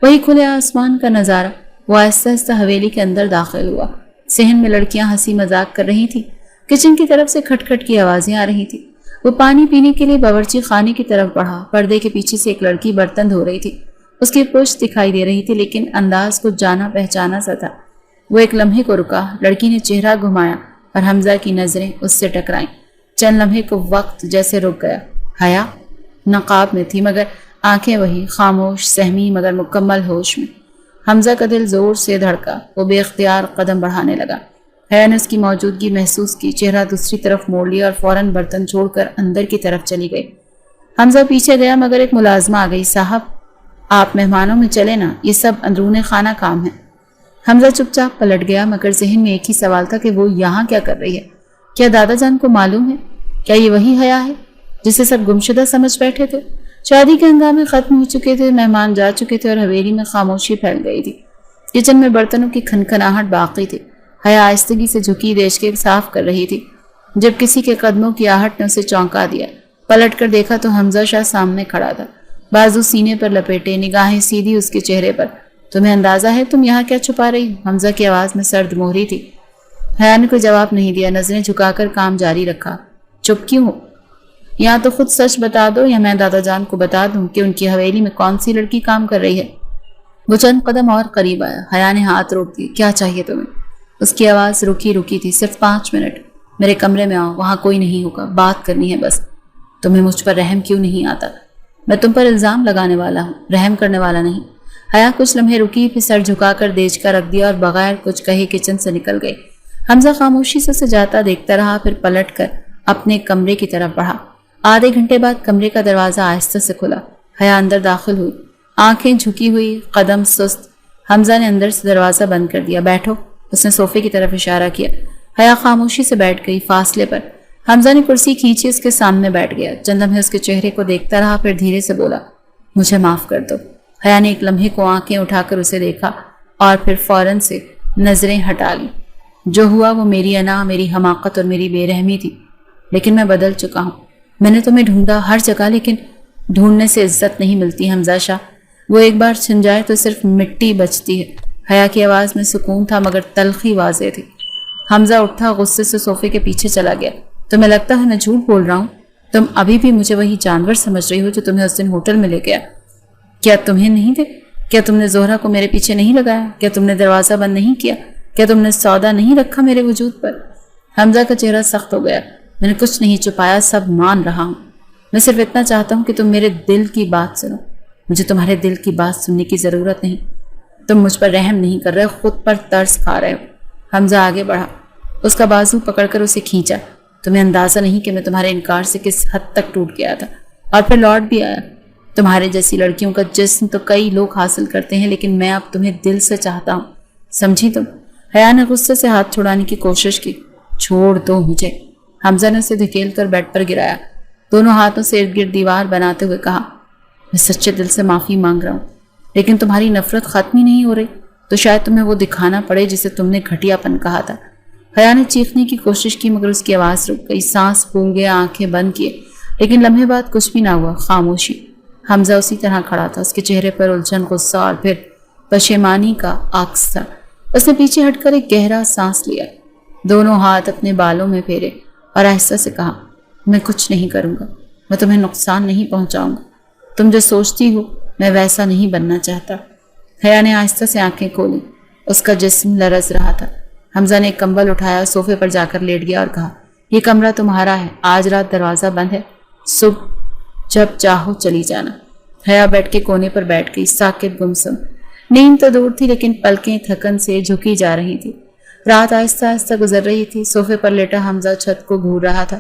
وہی کھلے آسمان کا نظارہ۔ وہ آہستہ آہستہ حویلی کے اندر داخل ہوا۔ صحن میں لڑکیاں ہنسی مذاق کر رہی تھیں۔ کچن کی طرف سے کھٹ کھٹ کی آوازیں آ رہی تھیں۔ وہ پانی پینے کے لیے باورچی خانے کی طرف بڑھا۔ پردے کے پیچھے سے ایک لڑکی برتن دھو رہی تھی۔ اس کی پشت دکھائی دے رہی تھی لیکن انداز کو جانا پہچانا سا تھا۔ وہ ایک لمحے کو رکا۔ لڑکی نے چہرہ گھمایا اور حمزہ کی نظریں اس سے ٹکرائیں۔ چند لمحے کو وقت جیسے رک گیا۔ حیا نقاب میں تھی مگر آنکھیں وہی، خاموش، سہمی مگر مکمل ہوش میں۔ حمزہ کا دل زور سے دھڑکا۔ وہ بے اختیار قدم بڑھانے لگا۔ حیا نے اس کی موجودگی محسوس کی، چہرہ دوسری طرف موڑ لیا اور فوراً برتن چھوڑ کر اندر کی طرف چلی گئی۔ حمزہ پیچھے گیا مگر ایک ملازمہ آ گئی۔ صاحب، آپ مہمانوں میں چلے نا، یہ سب اندرون خانہ کام ہے۔ حمزہ چپ چاپ پلٹ گیا مگر ذہن میں ایک ہی سوال تھا کہ وہ یہاں کیا کر رہی ہے؟ کیا دادا جان کو معلوم ہے؟ کیا یہ وہی حیا ہے جسے سب گمشدہ سمجھ بیٹھے تھے؟ شادی کے ہنگامے ختم ہو چکے تھے، مہمان جا چکے تھے اور حویلی میں خاموشی پھیل گئی تھی۔ کچن میں برتنوں کی کھنکھناہٹ باقی تھی۔ حیا آہستگی سے جھکی دیش کے صاف کر رہی تھی جب کسی کے قدموں کی آہٹ نے اسے چونکا دیا۔ پلٹ کر دیکھا تو حمزہ شاہ سامنے کھڑا تھا، بازو سینے پر لپیٹے، نگاہیں سیدھی اس کے چہرے پر۔ تمہیں اندازہ ہے تم یہاں کیا چھپا رہی؟ حمزہ کی آواز میں سرد مہری تھی۔ حیا نے کوئی جواب نہیں دیا، نظریں جھکا کر کام جاری رکھا۔ چپ کیوں ہو؟ یا تو خود سچ بتا دو یا میں دادا جان کو بتا دوں کہ ان کی حویلی میں کون سی لڑکی کام کر رہی ہے۔ وہ چند قدم اور قریب آیا۔ حیا نے ہاتھ روک دیے۔ کیا چاہیے تمہیں؟ اس کی آواز رکی رکی تھی۔ صرف 5 منٹ میرے کمرے میں آؤ، وہاں کوئی نہیں ہوگا، بات کرنی ہے بس۔ تمہیں مجھ پر رحم کیوں نہیں آتا؟ میں تم پر الزام لگانے والا ہوں، رحم کرنے والا نہیں۔ حیا کچھ لمحے رکی، پھر سر جھکا کر دیج کا رکھ دیا اور بغیر کچھ کہے کچن سے نکل گئی۔ حمزہ خاموشی سے اسے جاتا دیکھتا رہا، پھر پلٹ کر اپنے کمرے کی طرف بڑھا۔ آدھے گھنٹے بعد کمرے کا دروازہ آہستہ سے کھلا۔ حیا اندر داخل ہوئی، آنکھیں جھکی ہوئی، قدم سست۔ حمزہ نے اندر سے دروازہ بند کر دیا۔ بیٹھو، اس نے صوفے کی طرف اشارہ کیا۔ حیا خاموشی سے بیٹھ گئی، فاصلے پر۔ حمزہ نے کرسی کھینچی، اس کے سامنے بیٹھ گیا۔ چند لمحے اس کے چہرے کو دیکھتا رہا، پھر دھیرے سے بولا، مجھے معاف کر دو۔ حیا نے ایک لمحے کو آنکھیں اٹھا کر اسے دیکھا اور پھر فوراً سے نظریں ہٹا لی۔ جو ہوا وہ میری انا، میری حماقت اور میری بے رحمی تھی، لیکن میں بدل چکا ہوں۔ میں نے تمہیں ڈھونڈا ہر جگہ، لیکن ڈھونڈنے سے عزت نہیں ملتی حمزہ شاہ۔ وہ ایک بار چھن جائے تو صرف مٹی بچتی ہے۔ حیا کی آواز میں سکون تھا مگر تلخی واضح تھی۔ حمزہ اٹھا، غصے سے صوفے کے پیچھے چلا گیا۔ تمہیں لگتا ہے میں جھوٹ بول رہا ہوں؟ تم ابھی بھی مجھے وہی جانور سمجھ رہی ہو جو تمہیں اس دن ہوٹل میں لے گیا۔ کیا تمہیں نہیں دے؟ کیا تم نے زہرہ کو میرے پیچھے نہیں لگایا؟ کیا تم نے دروازہ بند نہیں کیا؟ کیا تم نے سودا نہیں رکھا میرے وجود پر؟ حمزہ کا چہرہ سخت ہو گیا۔ میں نے کچھ نہیں چھپایا، سب مان رہا ہوں۔ میں صرف اتنا چاہتا ہوں کہ تم میرے دل کی بات سنو۔ مجھے تمہارے دل کی بات سننے کی ضرورت نہیں۔ تم مجھ پر رحم نہیں کر رہے، خود پر ترس کھا رہے ہو۔ حمزہ آگے بڑھا، اس کا بازو پکڑ کر اسے کھینچا۔ تمہیں اندازہ نہیں کہ میں تمہارے انکار سے کس حد تک ٹوٹ گیا تھا، اور پھر لوٹ بھی آیا۔ تمہارے جیسی لڑکیوں کا جسم تو کئی لوگ حاصل کرتے ہیں، لیکن میں اب تمہیں دل سے چاہتا ہوں، سمجھی تم؟ حیا نے غصے سے ہاتھ چھڑانے کی کوشش کی۔ چھوڑ دو مجھے۔ حمزہ نے اسے دھکیل کر بیڈ پر گرایا، دونوں ہاتھوں سے ارد گرد دیوار بناتے ہوئے کہا، میں سچے دل سے معافی مانگ رہا ہوں، لیکن تمہاری نفرت ختم ہی نہیں ہو رہی، تو شاید تمہیں وہ دکھانا پڑے جسے تم نے گھٹیا پن کہا تھا۔ حیا نے چیخنے کی کوشش کی مگر اس کی آواز رک گئی، سانس پھول گیا، آنکھیں بند کیے، لیکن لمحے بعد کچھ بھی نہ ہوا، خاموشی۔ حمزہ اسی طرح کھڑا تھا، اس کے چہرے پر الجھن، غصہ اور پھر پشیمانی کا عکس تھا۔ اس نے پیچھے ہٹ کر ایک گہرا سانس لیا، دونوں ہاتھ اپنے بالوں میں پھیرے اور آہستہ سے کہا، میں کچھ نہیں کروں گا، میں تمہیں نقصان نہیں پہنچاؤں گا، تم جو سوچتی ہو میں ویسا نہیں بننا چاہتا۔ حیا نے آہستہ سے آنکھیں کھولی، اس کا جسم لرز رہا تھا۔ حمزہ نے ایک کمبل اٹھایا، صوفے پر جا کر لیٹ گیا اور کہا، یہ کمرہ تمہارا ہے، آج رات دروازہ بند ہے، صبح جب چاہو چلی جانا۔ حیا بیٹھ کے کونے پر بیٹھ گئی، ساکت گمسم۔ نیند تو دور تھی لیکن پلکیں تھکن سے جھکی جا رہی تھی۔ رات آہستہ آہستہ گزر رہی تھی۔ صوفے پر لیٹا حمزہ چھت کو گھور رہا تھا۔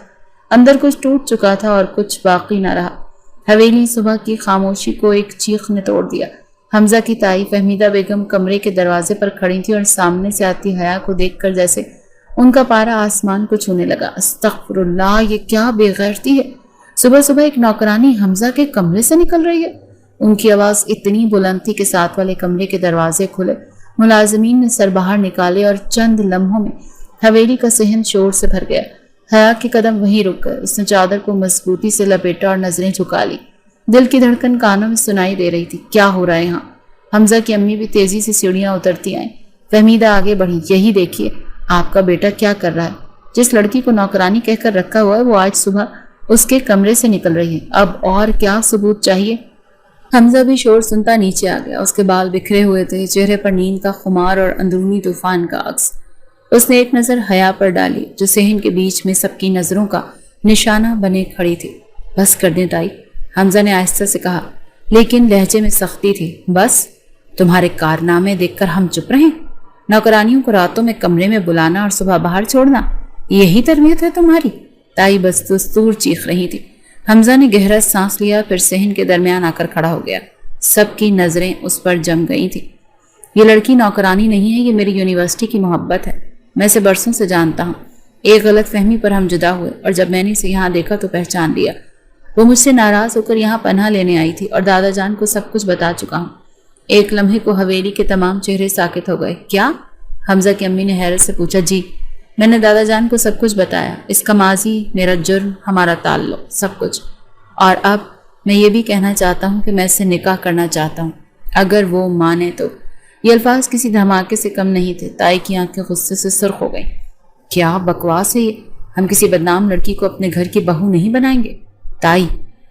اندر کچھ ٹوٹ چکا تھا اور کچھ باقی نہ رہا۔ حویلی صبح کی خاموشی کو ایک چیخ نے توڑ دیا۔ حمزہ کی تائی فہمیدہ بیگم کمرے کے دروازے پر کھڑی تھی اور سامنے سے آتی حیا کو دیکھ کر جیسے ان کا پارا آسمان کو چھونے لگا۔ استغفر اللہ، یہ کیا بے غیرتی ہے! صبح صبح ایک نوکرانی حمزہ کے کمرے سے نکل رہی ہے۔ ان کی آواز اتنی بلند تھی کہ ساتھ والے کمرے کے دروازے کھلے، ملازمین نے سر باہر نکالے اور چند لمحوں میں حویلی کا صحن شور سے بھر گیا۔ حیا کے قدم وہیں رک گئے۔ اس نے چادر کو مضبوطی سے لپیٹا اور نظریں جھکا لی۔ دل کی دھڑکن کانوں میں سنائی دے رہی تھی، کیا ہو رہا ہے یہاں؟ حمزہ کی امی بھی تیزی سے سیڑھیاں اترتی آئیں۔ فہمیدہ آگے بڑھی، یہی دیکھیے آپ کا بیٹا کیا کر رہا ہے۔ جس لڑکی کو نوکرانی کہہ کر رکھا ہوا ہے وہ آج صبح اس کے کمرے سے نکل رہی ہے۔ اب اور کیا ثبوت چاہیے؟ حمزہ بھی شور سنتا نیچے آ گیا۔ اس کے بال بکھرے ہوئے تھے، چہرے پر نیند کا خمار اور اندرونی طوفان کا عکس۔ اس نے ایک نظر حیا پر ڈالی جو صحن کے بیچ میں سب کی نظروں کا نشانہ بنے کھڑی تھی۔ بس کر دیں تائی، حمزہ نے آہستہ سے کہا، لیکن لہجے میں سختی تھی۔ بس؟ تمہارے کارنامے دیکھ کر ہم چپ رہیں؟ نوکرانیوں کو راتوں میں کمرے میں بلانا اور صبح باہر چھوڑنا، یہی تربیت ہے تمہاری؟ تائی بس دستور چیخ رہی تھی۔ حمزہ نے گہرا سانس لیا، پھر صحن کے درمیان آ کر کھڑا ہو گیا۔ سب کی نظریں اس پر جم گئی تھیں۔ یہ لڑکی نوکرانی نہیں ہے، یہ میری یونیورسٹی کی محبت ہے، میں اسے برسوں سے جانتا ہوں۔ ایک غلط فہمی پر ہم جدا ہوئے اور جب میں نے اسے یہاں دیکھا تو پہچان لیا۔ وہ مجھ سے ناراض ہو کر یہاں پناہ لینے آئی تھی اور دادا جان کو سب کچھ بتا چکا ہوں۔ ایک لمحے کو حویلی کے تمام چہرے ساکت ہو گئے۔ کیا؟ حمزہ کی امی نے حیرت سے پوچھا۔ جی، میں نے دادا جان کو سب کچھ بتایا، اس کا ماضی، میرا جرم، ہمارا تعلق، سب کچھ۔ اور اب میں یہ بھی کہنا چاہتا ہوں کہ میں اس سے نکاح کرنا چاہتا ہوں، اگر وہ مانے تو۔ یہ الفاظ کسی دھماکے سے کم نہیں تھے۔ تائی کی آنکھیں غصے سے سرخ ہو گئیں۔ کیا بکواس ہے یہ؟ ہم کسی بدنام لڑکی کو اپنے گھر کی بہو نہیں بنائیں گے۔ تائی،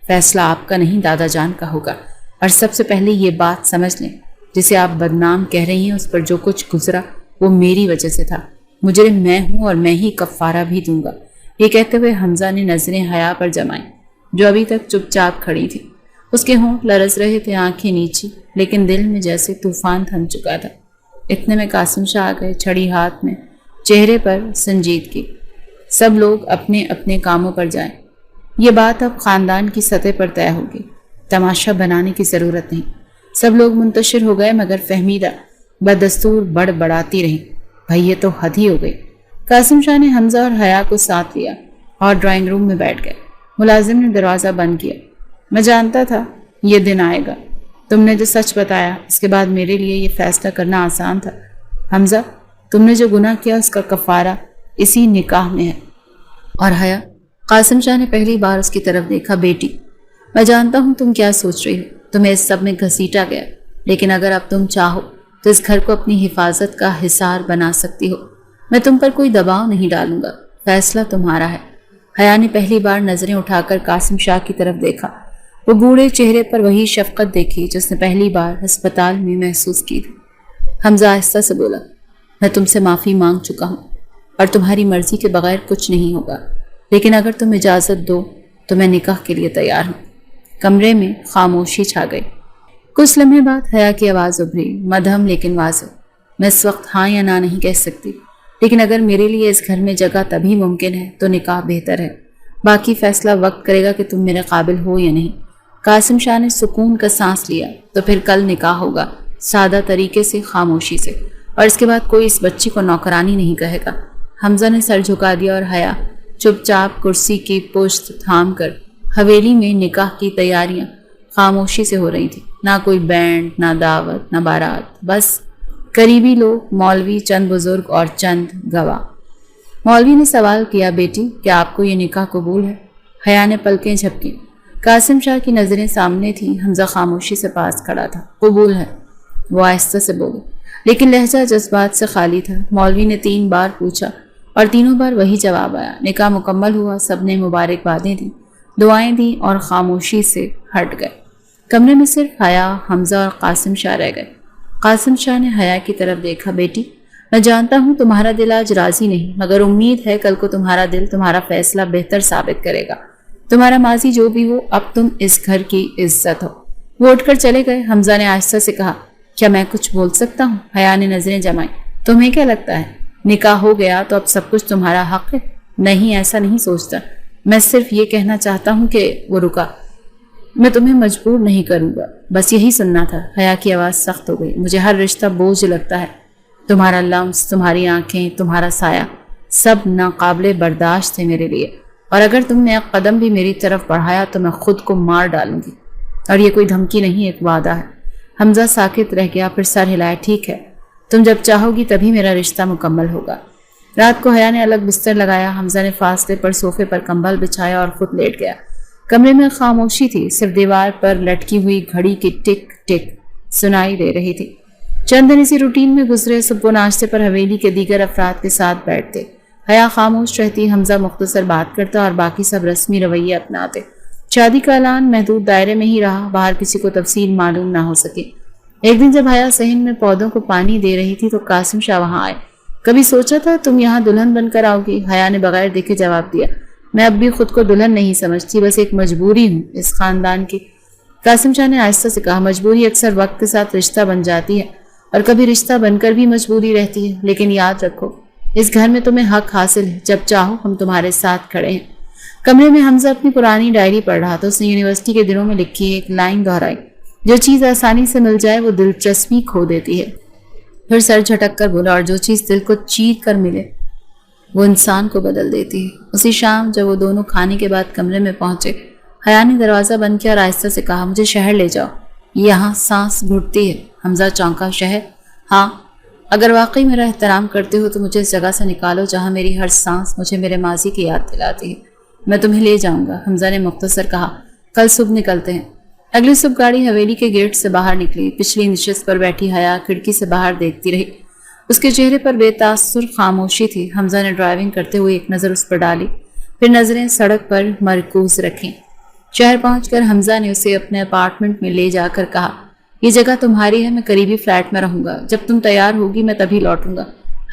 فیصلہ آپ کا نہیں دادا جان کا ہوگا، اور سب سے پہلے یہ بات سمجھ لیں، جسے آپ بدنام کہہ رہی ہیں اس پر جو کچھ گزرا وہ میری وجہ سے تھا۔ مجرم میں ہوں اور میں ہی کفارہ بھی دوں گا۔ یہ کہتے ہوئے حمزہ نے نظریں حیا پر جمائیں جو ابھی تک چپ چاپ کھڑی تھی۔ اس کے ہونٹ لرز رہے تھے، آنکھیں نیچی، لیکن دل میں جیسے طوفان تھم چکا تھا۔ اتنے میں قاسم شاہ آ گئے، چھڑی ہاتھ میں، چہرے پر سنجیدگی۔ سب لوگ اپنے اپنے کاموں پر جائیں، یہ بات اب خاندان کی سطح پر طے ہوگی، تماشا بنانے کی ضرورت نہیں۔ سب لوگ منتشر ہو گئے مگر فہمیدہ بدستور بڑبڑاتی رہی۔ بھائی یہ تو حد ہی ہو گئی۔ قاسم شاہ نے حمزہ اور حیا کو ساتھ لیا اور ڈرائنگ روم میں بیٹھ گئے۔ ملازم نے دروازہ بند کیا۔ میں جانتا تھا یہ دن آئے گا، تم نے جو سچ بتایا اس کے بعد میرے لیے یہ فیصلہ کرنا آسان تھا۔ حمزہ، تم نے جو گناہ کیا اس کا کفارہ اسی نکاح میں ہے۔ اور حیا؟ قاسم شاہ نے پہلی بار اس کی طرف دیکھا۔ بیٹی، میں جانتا ہوں تم کیا سوچ رہی ہو، تمہیں اس سب میں گھسیٹا گیا، لیکن اگر اب تم چاہو تو اس گھر کو اپنی حفاظت کا حصار بنا سکتی ہو۔ میں تم پر کوئی دباؤ نہیں ڈالوں گا، فیصلہ تمہارا ہے۔ حیا نے پہلی بار نظریں اٹھا کر قاسم شاہ کی طرف دیکھا۔ وہ بوڑھے چہرے پر وہی شفقت دیکھی جس نے پہلی بار ہسپتال میں محسوس کی تھی۔ حمزہ آہستہ سے بولا، میں تم سے معافی مانگ چکا ہوں اور تمہاری مرضی کے بغیر کچھ نہیں ہوگا، لیکن اگر تم اجازت دو تو میں نکاح کے لیے تیار ہوں۔ کمرے میں خاموشی چھا گئی۔ کچھ لمحے بعد حیا کی آواز ابھری، مدھم لیکن واضح۔ میں اس وقت ہاں یا نہ نہیں کہہ سکتی، لیکن اگر میرے لیے اس گھر میں جگہ تبھی ممکن ہے تو نکاح بہتر ہے، باقی فیصلہ وقت کرے گا کہ تم میرے قابل ہو یا نہیں۔ قاسم شاہ نے سکون کا سانس لیا۔ تو پھر کل نکاح ہوگا، سادہ طریقے سے، خاموشی سے، اور اس کے بعد کوئی اس بچی کو نوکرانی نہیں کہے گا۔ حمزہ نے سر جھکا دیا اور حیا چپ چاپ کرسی کی پشت تھام کر حویلی میں نکاح کی تیاریاں خاموشی سے ہو رہی تھی۔ نہ کوئی بینڈ، نہ دعوت، نہ بارات، بس قریبی لوگ، مولوی، چند بزرگ اور چند گواہ۔ مولوی نے سوال کیا، بیٹی کیا آپ کو یہ نکاح قبول ہے؟ حیا نے پلکیں جھپکیں۔ قاسم شاہ کی نظریں سامنے تھیں۔ حمزہ خاموشی سے پاس کھڑا تھا۔ قبول ہے، وہ آہستہ سے بولے، لیکن لہجہ جذبات سے خالی تھا۔ مولوی نے 3 بار پوچھا اور تینوں بار وہی جواب آیا۔ نکاح مکمل ہوا، سب نے مبارکبادیں دیں، دعائیں دیں اور خاموشی سے ہٹ گئے۔ کمرے میں صرف حیا، حمزہ اور قاسم شاہ رہ گئے۔ قاسم شاہ نے حیا کی طرف دیکھا۔ بیٹی، میں جانتا ہوں تمہارا دل آج راضی نہیں، مگر امید ہے کل کو تمہارا دل تمہارا فیصلہ بہتر ثابت کرے گا۔ تمہارا ماضی جو بھی ہو، اب تم اس گھر کی عزت ہو۔ وہ اٹھ کر چلے گئے۔ حمزہ نے آہستہ سے کہا، کیا میں کچھ بول سکتا ہوں؟ حیا نے نظریں جمائیں۔ تمہیں کیا لگتا ہے نکاح ہو گیا تو اب سب کچھ تمہارا حق ہے؟ نہیں، ایسا نہیں سوچتا۔ میں صرف یہ کہنا چاہتا ہوں کہ وہ رکا۔ میں تمہیں مجبور نہیں کروں گا، بس یہی سننا تھا۔ حیا کی آواز سخت ہو گئی۔ مجھے ہر رشتہ بوجھ لگتا ہے، تمہارا لمس، تمہاری آنکھیں، تمہارا سایہ، سب ناقابل برداشت ہے میرے لیے، اور اگر تم نے ایک قدم بھی میری طرف بڑھایا تو میں خود کو مار ڈالوں گی۔ اور یہ کوئی دھمکی نہیں، ایک وعدہ ہے۔ حمزہ ساکت رہ گیا، پھر سر ہلایا۔ ٹھیک ہے، تم جب چاہو گی تبھی میرا رشتہ مکمل ہوگا۔ رات کو حیا نے الگ بستر لگایا، حمزہ نے فاصلے پر صوفے پر کمبل بچھایا اور خود لیٹ گیا۔ کمرے میں خاموشی تھی، صرف دیوار پر لٹکی ہوئی گھڑی کی ٹک ٹک سنائی دے رہی تھی۔ چند دن اسی روٹین میں گزرے۔ صبح ناشتے پر حویلی کے دیگر افراد کے ساتھ بیٹھتے، حیا خاموش رہتی، حمزہ مختصر بات کرتا اور باقی سب رسمی رویے اپناتے۔ شادی کا اعلان محدود دائرے میں ہی رہا، باہر کسی کو تفصیل معلوم نہ ہو سکے۔ ایک دن جب حیا صحن میں پودوں کو پانی دے رہی تھی تو قاسم شاہ وہاں آئے۔ کبھی سوچا تھا تم یہاں دلہن بن کر آؤ گی؟ حیا نے بغیر دیکھے جواب دیا، میں اب بھی خود کو دلہن نہیں سمجھتی، بس ایک مجبوری ہوں اس خاندان کی۔ قاسم شاہ نے آہستہ سے کہا، مجبوری اکثر وقت کے ساتھ رشتہ بن جاتی ہے، اور کبھی رشتہ بن کر بھی مجبوری رہتی ہے، لیکن یاد رکھو اس گھر میں تمہیں حق حاصل ہے، جب چاہو ہم تمہارے ساتھ کھڑے ہیں۔ کمرے میں حمزہ اپنی پرانی ڈائری پڑھ رہا تھا۔ اس نے یونیورسٹی کے دنوں میں لکھی ایک لائن دہرائی، جو چیز آسانی سے مل جائے وہ دلچسپی کھو دیتی ہے۔ پھر سر جھٹک کر بولا، اور جو چیز دل کو چیر کر ملے وہ انسان کو بدل دیتی ہے۔ اسی شام جب وہ دونوں کھانے کے بعد کمرے میں پہنچے، حیا نے دروازہ بند کیا اور آہستہ سے کہا، مجھے شہر لے جاؤ، یہاں سانس گھٹتی ہے۔ حمزہ چونکا۔ شہر؟ ہاں، اگر واقعی میرا احترام کرتے ہو تو مجھے اس جگہ سے نکالو جہاں میری ہر سانس مجھے میرے ماضی کی یاد دلاتی ہے۔ میں تمہیں لے جاؤں گا، حمزہ نے مختصر کہا۔ کل صبح نکلتے ہیں۔ اگلی صبح گاڑی حویلی کے گیٹ سے باہر نکلی۔ پچھلی نشست پر بیٹھی حیا کھڑکی سے باہر دیکھتی رہی۔ اس کے چہرے پر بے تاثر خاموشی تھی۔ حمزہ نے ڈرائیونگ کرتے ہوئے ایک نظر اس پر ڈالی، پھر نظریں سڑک پر مرکوز رکھیں۔ شہر پہنچ کر حمزہ نے اسے اپنے اپارٹمنٹ میں لے جا کر کہا، یہ جگہ تمہاری ہے، میں قریبی فلیٹ میں رہوں گا، جب تم تیار ہوگی میں تبھی لوٹوں گا۔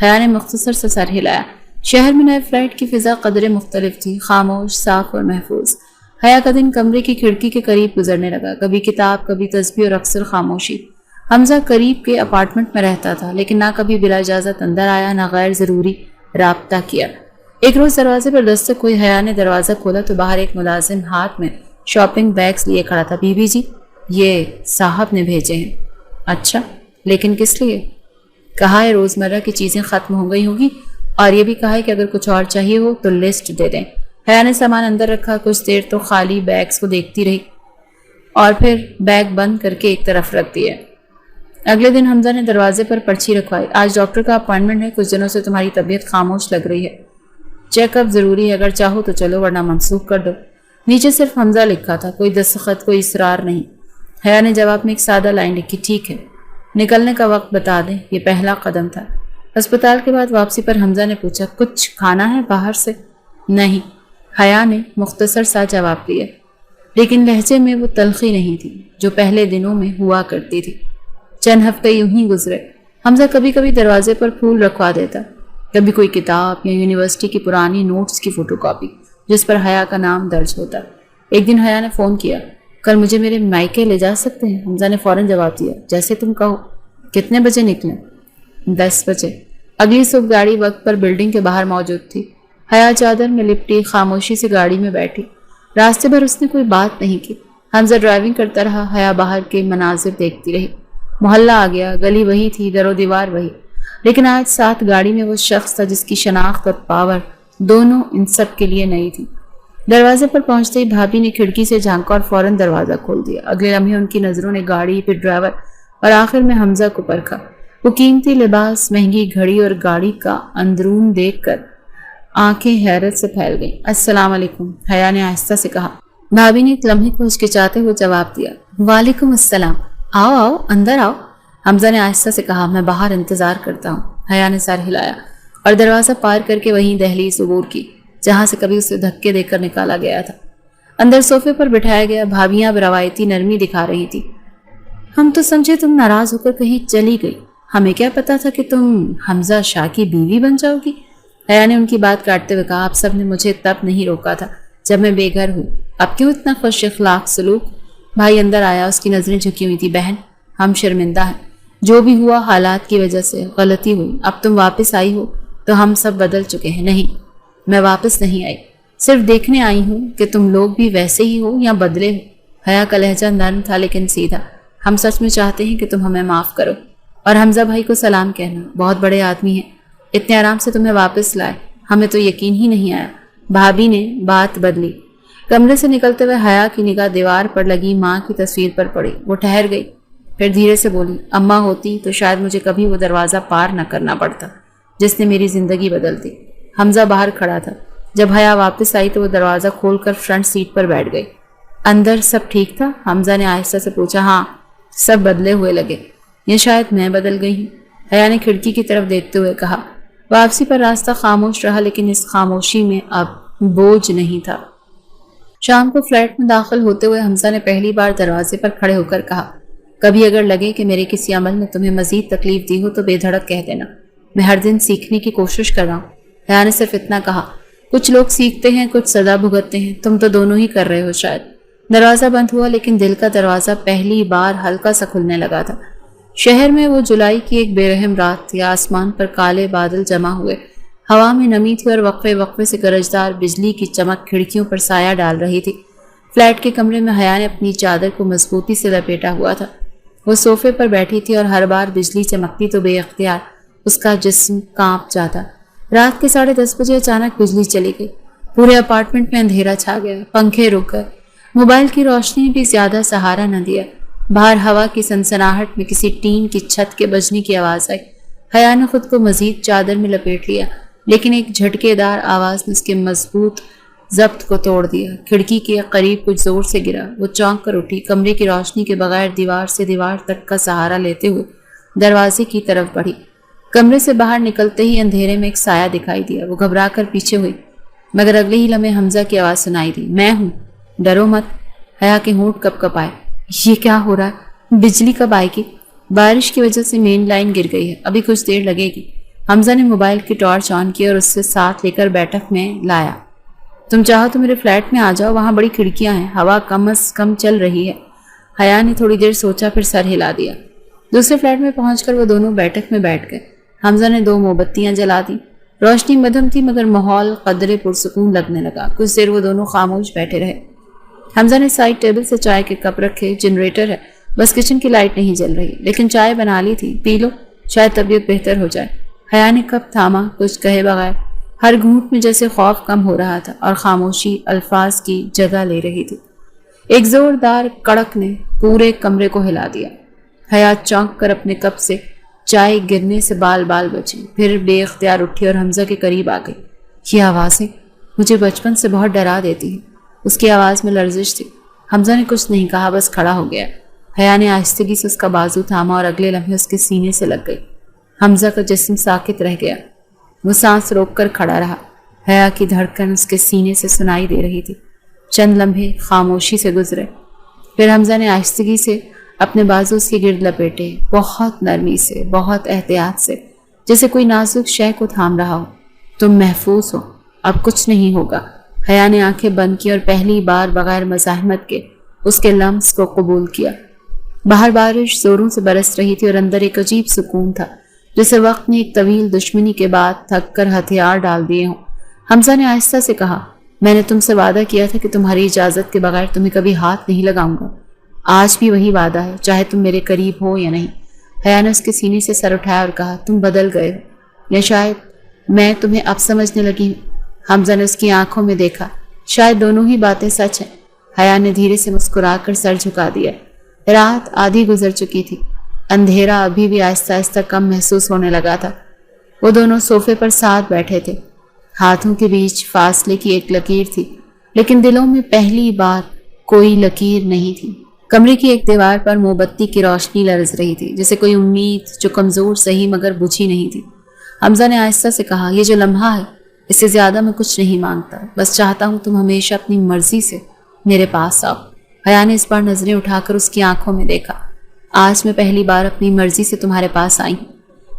حیا نے مختصر سے سر ہلایا۔ شہر میں نئے فلیٹ کی فضا قدرے مختلف تھی، خاموش، صاف اور محفوظ۔ حیا کا دن کمرے کی کھڑکی کے قریب گزرنے لگا، کبھی کتاب، کبھی تسبیح اور اکثر خاموشی۔ حمزہ قریب کے اپارٹمنٹ میں رہتا تھا، لیکن نہ کبھی بلا اجازت اندر آیا، نہ غیر ضروری رابطہ کیا۔ ایک روز دروازے پر دستک ہوئی، حیا نے دروازہ کھولا تو باہر ایک ملازم ہاتھ میں شاپنگ بیگز لیے کھڑا تھا۔ بی بی جی، یہ صاحب نے بھیجے ہیں۔ اچھا، لیکن کس لیے؟ کہا ہے روزمرہ کی چیزیں ختم ہو گئی ہوں گی، اور یہ بھی کہا ہے کہ اگر کچھ اور چاہیے ہو تو لسٹ دے دیں۔ حیا نے سامان اندر رکھا، کچھ دیر تو خالی بیگز کو دیکھتی رہی اور پھر بیگ بند کر کے ایک طرف رکھ دیا۔ اگلے دن حمزہ نے دروازے پر پرچی رکھوائی، آج ڈاکٹر کا اپائنٹمنٹ ہے، کچھ دنوں سے تمہاری طبیعت خاموش لگ رہی ہے، چیک اپ ضروری ہے، اگر چاہو تو چلو ورنہ منسوخ کر دو۔ نیچے صرف حمزہ لکھا تھا، کوئی دستخط، کوئی اصرار نہیں۔ حیا نے جواب میں ایک سادہ لائن لکھی، ٹھیک ہے، نکلنے کا وقت بتا دیں۔ یہ پہلا قدم تھا۔ اسپتال کے بعد واپسی پر حمزہ نے پوچھا، کچھ کھانا ہے باہر سے؟ نہیں، حیا نے مختصر سا جواب دیا، لیکن لہجے میں وہ تلخی نہیں تھی جو پہلے دنوں میں ہوا کرتی تھی۔ چند ہفتے یوں ہی گزرے۔ حمزہ کبھی کبھی دروازے پر پھول رکھوا دیتا، کبھی کوئی کتاب یا یونیورسٹی کی پرانی نوٹس کی فوٹو کاپی جس پر حیا کا نام درج ہوتا۔ ایک دن حیا نے فون کیا، کل مجھے میرے مائکے لے جا سکتے ہیں؟ حمزہ نے فوراً جواب دیا، جیسے تم کہو۔ کتنے بجے نکلیں؟ 10 بجے۔ اگلی صبح گاڑی وقت پر بلڈنگ کے باہر موجود تھی۔ حیا چادر میں لپٹی خاموشی سے گاڑی میں بیٹھی۔ راستے بھر اس نے کوئی بات نہیں کی۔ حمزہ ڈرائیونگ کرتا رہا، حیا باہر کے مناظر دیکھتی رہی۔ محلہ آ گیا، گلی وہی تھی، در و دیوار وہی، لیکن آج ساتھ گاڑی میں وہ شخص تھا جس کی شناخت اور پاور دونوں ان سب کے لیے نئی تھی۔ دروازے پر پہنچتے ہی بھابھی نے کھڑکی سے جھانکا اور فوراً دروازہ کھول دیا۔ اگلے لمحے ان کی نظروں نے گاڑی، پھر ڈرائیور اور آخر میں حمزہ کو پرکھا۔ وہ قیمتی لباس، مہنگی گھڑی اور گاڑی کا اندرون دیکھ کر آنکھیں حیرت سے پھیل گئیں۔ السلام علیکم، حیا نے آہستہ سے کہا۔ بھابھی نے ایک لمحے کو ہچکچاتے ہوئے جواب دیا، وعلیکم السلام، آؤ آؤ اندر آؤ۔ حمزہ نے آہستہ سے کہا، میں باہر انتظار کرتا ہوں۔ حیا نے سر ہلایا۔ اور دروازہ پار کر کے وہیں دہلیز عبور کی جہاں سے کبھی اسے دھکے دے کر نکالا گیا تھا۔ اندر صوفے پر بٹھایا گیا بھابیاں اب روایتی نرمی دکھا رہی تھی۔ ہم تو سمجھے تم ناراض ہو کر کہیں چلی گئی، ہمیں کیا پتا تھا کہ تم حمزہ شاہ کی بیوی بن جاؤ گی۔ حیا نے ان کی بات کاٹتے ہوئے کہا، آپ سب نے مجھے تب نہیں روکا تھا جب میں بے گھر ہوں، اب کیوں اتنا خوش اخلاق سلوک؟ بھائی اندر آیا، اس کی نظریں جھکی ہوئی تھی۔ بہن، ہم شرمندہ ہیں، جو بھی ہوا حالات کی وجہ سے غلطی ہوئی، اب تم واپس آئی ہو تو ہم سب بدل چکے ہیں۔ نہیں، میں واپس نہیں آئی، صرف دیکھنے آئی ہوں کہ تم لوگ بھی ویسے ہی ہو یا بدلے ہو۔ حیا کا لہجہ نرم تھا لیکن سیدھا۔ ہم سچ میں چاہتے ہیں کہ تم ہمیں معاف کرو، اور حمزہ بھائی کو سلام کہنا، بہت بڑے آدمی ہیں، اتنے آرام سے تمہیں واپس لائے، ہمیں تو یقین ہی نہیں آیا۔ بھابی نے بات بدلی۔ کمرے سے نکلتے ہوئے حیا کی نگاہ دیوار پر لگی ماں کی تصویر پر پڑی۔ وہ ٹھہر گئی، پھر دھیرے سے بولی، اماں ہوتی تو شاید مجھے کبھی وہ دروازہ پار نہ کرنا پڑتا جس نے میری زندگی بدل دی۔ حمزہ باہر کھڑا تھا۔ جب حیا واپس آئی تو وہ دروازہ کھول کر فرنٹ سیٹ پر بیٹھ گئی۔ اندر سب ٹھیک تھا؟ حمزہ نے آہستہ سے پوچھا۔ ہاں، سب بدلے ہوئے لگے، یہ شاید میں بدل گئی ہوں، حیا نے کھڑکی کی طرف دیکھتے ہوئے کہا۔ واپسی پر راستہ خاموش رہا لیکن اس خاموشی میں اب بوجھ نہیں تھا۔ شام کو فلیٹ میں داخل ہوتے ہوئے حمزہ نے پہلی بار دروازے پر کھڑے ہو کر کہا، کبھی اگر لگے کہ میرے کسی عمل نے تمہیں مزید تکلیف دی ہو تو بے دھڑک کہہ دینا، میں ہر دن سیکھنے کی کوشش کر رہا ہوں۔ حیا نے صرف اتنا کہا۔ کچھ لوگ سیکھتے ہیں، کچھ سزا بھگتتے ہیں، تم تو دونوں ہی کر رہے ہو شاید۔ دروازہ بند ہوا لیکن دل کا دروازہ پہلی بار ہلکا سا کھلنے لگا تھا۔ شہر میں وہ جولائی کی ایک بے رحم رات تھی۔ آسمان پر کالے بادل جمع ہوئے، ہوا میں نمی تھی اور وقفے وقفے سے گرجدار بجلی کی چمک کھڑکیوں پر سایہ ڈال رہی تھی۔ فلیٹ کے کمرے میں حیا نے اپنی چادر کو مضبوطی سے لپیٹا ہوا تھا۔ وہ صوفے پر بیٹھی تھی اور ہر بار بجلی چمکتی تو بے اختیار اس کا جسم کانپ جاتا۔ رات کے 10:30 بجے اچانک بجلی چلی گئی۔ پورے اپارٹمنٹ میں اندھیرا چھا گیا، پنکھے رک گئے، موبائل کی روشنی بھی زیادہ سہارا نہ دیا۔ باہر ہوا کی سنسناہٹ میں کسی ٹین کی چھت کے بجنے کی آواز آئی۔ حیا نے خود کو مزید چادر میں لپیٹ لیا لیکن ایک جھٹکے دار آواز نے اس کے مضبوط ضبط کو توڑ دیا۔ کھڑکی کے قریب کچھ زور سے گرا۔ وہ چونک کر اٹھی، کمرے کی روشنی کے بغیر دیوار سے دیوار تک کا سہارا لیتے ہوئے دروازے کی طرف بڑھی۔ کمرے سے باہر نکلتے ہی اندھیرے میں ایک سایہ دکھائی دیا۔ وہ گھبرا کر پیچھے ہوئی مگر اگلے ہی لمحے حمزہ کی آواز سنائی دی، میں ہوں، ڈرو مت۔ حیا کے ہونٹ کپ کپ آئے۔ یہ کیا ہو رہا ہے؟ بجلی کب آئے گی؟ بارش کی وجہ سے مین لائن گر گئی ہے، ابھی کچھ دیر لگے گی۔ حمزہ نے موبائل کی ٹارچ آن کی اور اس سے ساتھ لے کر بیٹھک میں لایا۔ تم چاہو تو میرے فلیٹ میں آ جاؤ، وہاں بڑی کھڑکیاں ہیں، ہوا کم از کم چل رہی ہے۔ حیا نے تھوڑی دیر سوچا پھر سر ہلا دیا۔ دوسرے فلیٹ میں پہنچ کر وہ دونوں بیٹھک میں بیٹھ گئے۔ حمزہ نے 2 موم بتیاں جلا دیں۔ روشنی مدھم تھی مگر ماحول قدرے پرسکون لگنے لگا۔ کچھ دیر وہ دونوں خاموش بیٹھے رہے۔ حمزہ نے سائڈ ٹیبل سے چائے کے کپ رکھے۔ جنریٹر ہے، بس کچن کی لائٹ نہیں جل رہی، لیکن چائے بنا لی تھی، پی لو، شاید طبیعت بہتر ہو جائے۔ حیا نے کپ تھاما، کچھ کہے بغیر۔ ہر گھونٹ میں جیسے خوف کم ہو رہا تھا اور خاموشی الفاظ کی جگہ لے رہی تھی۔ ایک زوردار کڑک نے پورے کمرے کو ہلا دیا۔ حیا چونک کر اپنے کپ سے چائے گرنے سے بال بال بچی، پھر بے اختیار اٹھی اور حمزہ کے قریب آ گئی۔ یہ آوازیں مجھے بچپن سے بہت ڈرا دیتی ہیں۔ اس کی آواز میں لرزش تھی۔ حمزہ نے کچھ نہیں کہا، بس کھڑا ہو گیا۔ حیا نے آہستگی سے اس کا بازو تھاما اور اگلے لمحے اس کے سینے سے لگ گئی۔ حمزہ کا جسم ساکت رہ گیا، وہ سانس روک کر کھڑا رہا۔ حیا کی دھڑکن اس کے سینے سے سنائی دے رہی تھی۔ چند لمحے خاموشی سے گزرے، پھر حمزہ نے آہستگی سے اپنے بازو اس کے گرد لپیٹے، بہت نرمی سے، بہت احتیاط سے، جیسے کوئی نازک شے کو تھام رہا ہو۔ تم محفوظ ہو، اب کچھ نہیں ہوگا۔ حیا نے آنکھیں بند کی اور پہلی بار بغیر مزاحمت کے اس کے لمس کو قبول کیا۔ باہر بارش زوروں سے برس رہی تھی اور اندر ایک عجیب سکون تھا، جیسے وقت نے ایک طویل دشمنی کے بعد تھک کر ہتھیار ڈال دیے ہوں۔ حمزہ نے آہستہ سے کہا، میں نے تم سے وعدہ کیا تھا کہ تمہاری اجازت کے بغیر تمہیں کبھی ہاتھ نہیں لگاؤں گا۔ آج بھی وہی وعدہ ہے، چاہے تم میرے قریب ہو یا نہیں۔ حیا نے اس کے سینے سے سر اٹھایا اور کہا، تم بدل گئے ہو، یا شاید میں تمہیں اب سمجھنے لگی ہوں۔ حمزہ نے اس کی آنکھوں میں دیکھا، شاید دونوں ہی باتیں سچ ہیں۔ حیا نے دھیرے سے مسکرا کر سر جھکا دیا۔ رات آدھی گزر چکی تھی، اندھیرا ابھی بھی آہستہ آہستہ کم محسوس ہونے لگا تھا۔ وہ دونوں صوفے پر ساتھ بیٹھے تھے، ہاتھوں کے بیچ فاصلے کی ایک لکیر تھی، لیکن دلوں میں پہلی بار کوئی لکیر نہیں تھی۔ کمرے کی ایک دیوار پر موم بتی کی روشنی لرز رہی تھی، جیسے کوئی امید جو کمزور سہی مگر بجھی نہیں تھی۔ حمزہ نے آہستہ سے کہا، یہ جو لمحہ ہے اس سے زیادہ میں کچھ نہیں مانگتا، بس چاہتا ہوں تم ہمیشہ اپنی مرضی سے میرے پاس آؤ۔ حیا نے اس بار نظریں اٹھا کر اس کی آنکھوں میں دیکھا۔ آج میں پہلی بار اپنی مرضی سے تمہارے پاس آئی ہوں۔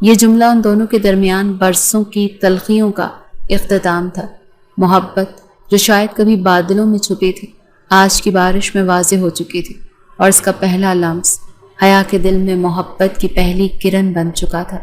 یہ جملہ ان دونوں کے درمیان برسوں کی تلخیوں کا اختتام تھا۔ محبت جو شاید کبھی بادلوں میں چھپی تھی، آج کی بارش میں واضح ہو چکی تھی، اور اس کا پہلا لمس حیا کے دل میں محبت کی پہلی کرن بن چکا تھا۔